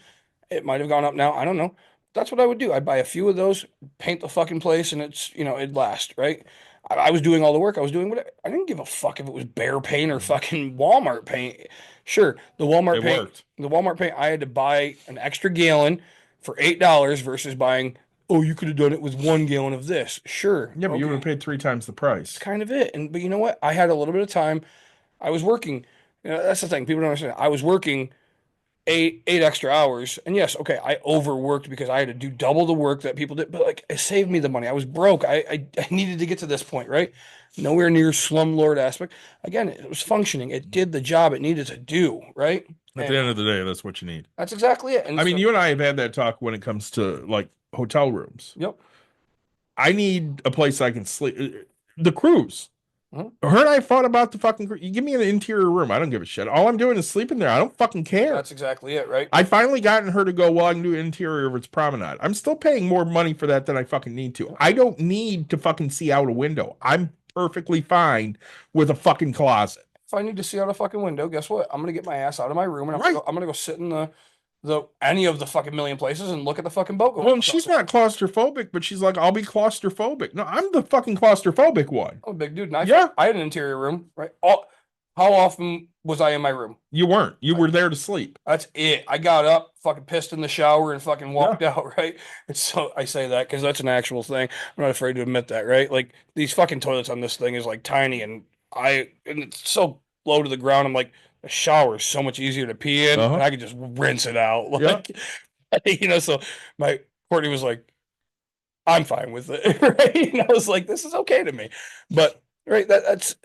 It might have gone up now. I don't know. That's what I would do. I'd buy a few of those, paint the fucking place, and it's, it'd last, right? I was doing all the work. I was doing what I didn't give a fuck if it was Behr paint or fucking Walmart paint. Sure, the Walmart paint, I had to buy an extra gallon for $8 versus buying, oh, you could have done it with 1 gallon of this. Sure. Yeah, but you would have paid 3 times the price. That's kind of it. But you know what? I had a little bit of time. I was working. That's the thing. People don't understand. I was working eight extra hours, and yes, okay, I overworked because I had to do double the work that people did, but like it saved me the money. I was broke. I needed to get to this point, right? Nowhere near slumlord aspect. Again, it was functioning. It did the job it needed to do, right? At the end of the day, that's what you need. That's exactly it. And I mean, you and I have had that talk when it comes to like hotel rooms. Yep. I need a place I can sleep. The cruise. Her and I fought about the fucking. You give me an interior room, I don't give a shit. All I'm doing is sleeping there. I don't fucking care. That's exactly it, right? I finally gotten her to go, well, I can do interior if it's promenade. I'm still paying more money for that than I fucking need to. I don't need to fucking see out a window. I'm perfectly fine with a fucking closet. If I need to see out a fucking window, guess what? I'm gonna get my ass out of my room and I'm gonna go sit in the any of the fucking million places and look at the fucking boat. Well, and she's not claustrophobic, but she's like, I'll be claustrophobic. No, I'm the fucking claustrophobic one. I'm a big dude. I had an interior room, right? How often was I in my room? You weren't. You were there to sleep. That's it. I got up, fucking pissed in the shower, and fucking walked out, right? It's so I say that because that's an actual thing. I'm not afraid to admit that, right? Like these fucking toilets on this thing is like tiny, and it's so low to the ground. I'm like, the shower is so much easier to pee in, and I could just rinse it out. Like, so my Courtney was like, I'm fine with it, right? And I was like, this is okay to me. But right, that's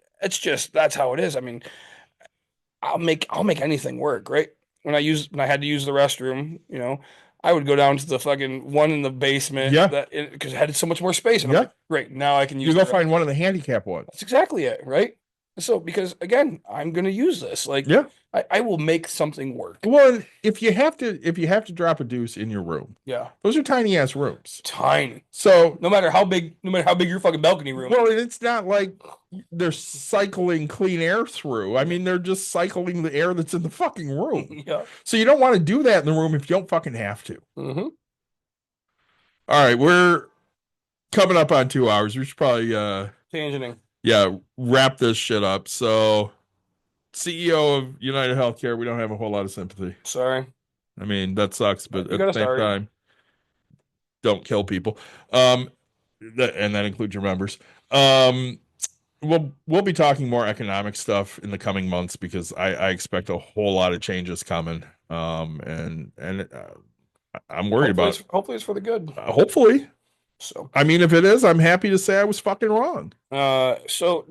how it is. I mean, I'll make anything work, right? When I had to use the restroom, I would go down to the fucking one in the basement, because it had so much more space. And I'm like, great, now I can use. You go find one of the handicap ones. That's exactly it, right? So, because again, I'm going to use this. Like, I will make something work. Well, if you have to drop a deuce in your room, those are tiny ass rooms. Tiny. So no matter how big your fucking balcony room. Well, it's not like they're cycling clean air through. I mean, they're just cycling the air that's in the fucking room. So you don't want to do that in the room if you don't fucking have to. Mm-hmm. All right, we're coming up on 2 hours. We should probably Tangenting. wrap this shit up. So, CEO of United Healthcare, we don't have a whole lot of sympathy. Sorry. I mean, that sucks, but You at gotta the same start. time, don't kill people. And that includes your members. We'll be talking more economic stuff in the coming months because I expect a whole lot of changes coming. And I'm worried about. Hopefully, it's for the good. Hopefully. So, I mean, if it is, I'm happy to say I was fucking wrong. so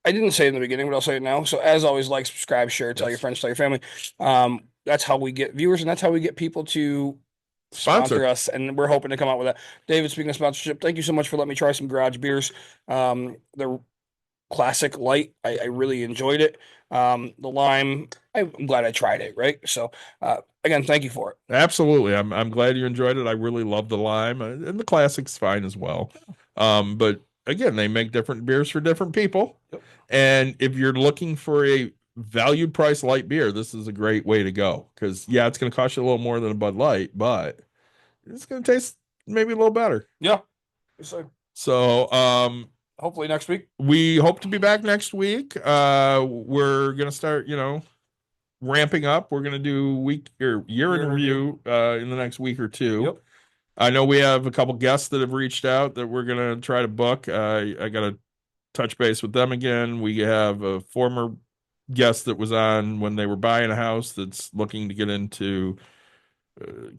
I didn't say it in the beginning, but I'll say it now. So, as always, like, subscribe, share, tell your friends, tell your family. That's how we get viewers, and that's how we get people to sponsor us. And we're hoping to come out with that. David, speaking of sponsorship, thank you so much for letting me try some garage beers. The classic light, I really enjoyed it. The lime, I'm glad I tried it. Right. So, again, thank you for it. Absolutely. I'm glad you enjoyed it. I really love the lime, and the classic's fine as well. But again, they make different beers for different people. Yep. And if you're looking for a valued price light beer, this is a great way to go. Because it's going to cost you a little more than a Bud Light, but it's going to taste maybe a little better. Yeah. So, hopefully next week. We hope to be back next week. We're going to start, ramping up. We're going to do year in review in the next week or two. Yep. I know we have a couple guests that have reached out that we're going to try to book. I got to touch base with them again. We have a former guest that was on when they were buying a house that's looking to get into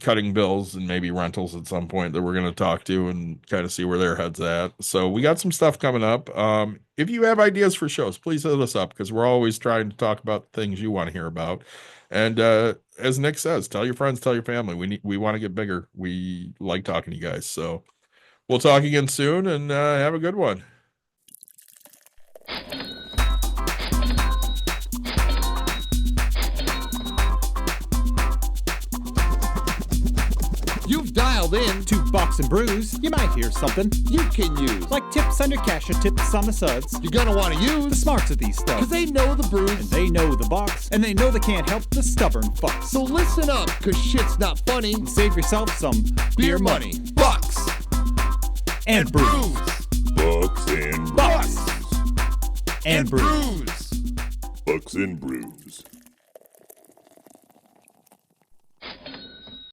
cutting bills and maybe rentals at some point that we're going to talk to and kind of see where their head's at. So we got some stuff coming up. If you have ideas for shows, please hit us up because we're always trying to talk about things you want to hear about. And as Nick says, tell your friends, tell your family. We want to get bigger. We like talking to you guys. So we'll talk again soon, and have a good one. You've dialed in To Box and Brews, you might hear something you can use. like tips on your cash or tips on the suds. You're gonna want to The use smarts of these stuff. because they know the And brews. they know the box, and they know they can't help the stubborn fucks. So listen up, cause shit's not funny. Save yourself some Beer money, bucks, and brews. Bucks and Bucks brews. and brews. brews. Bucks and brews.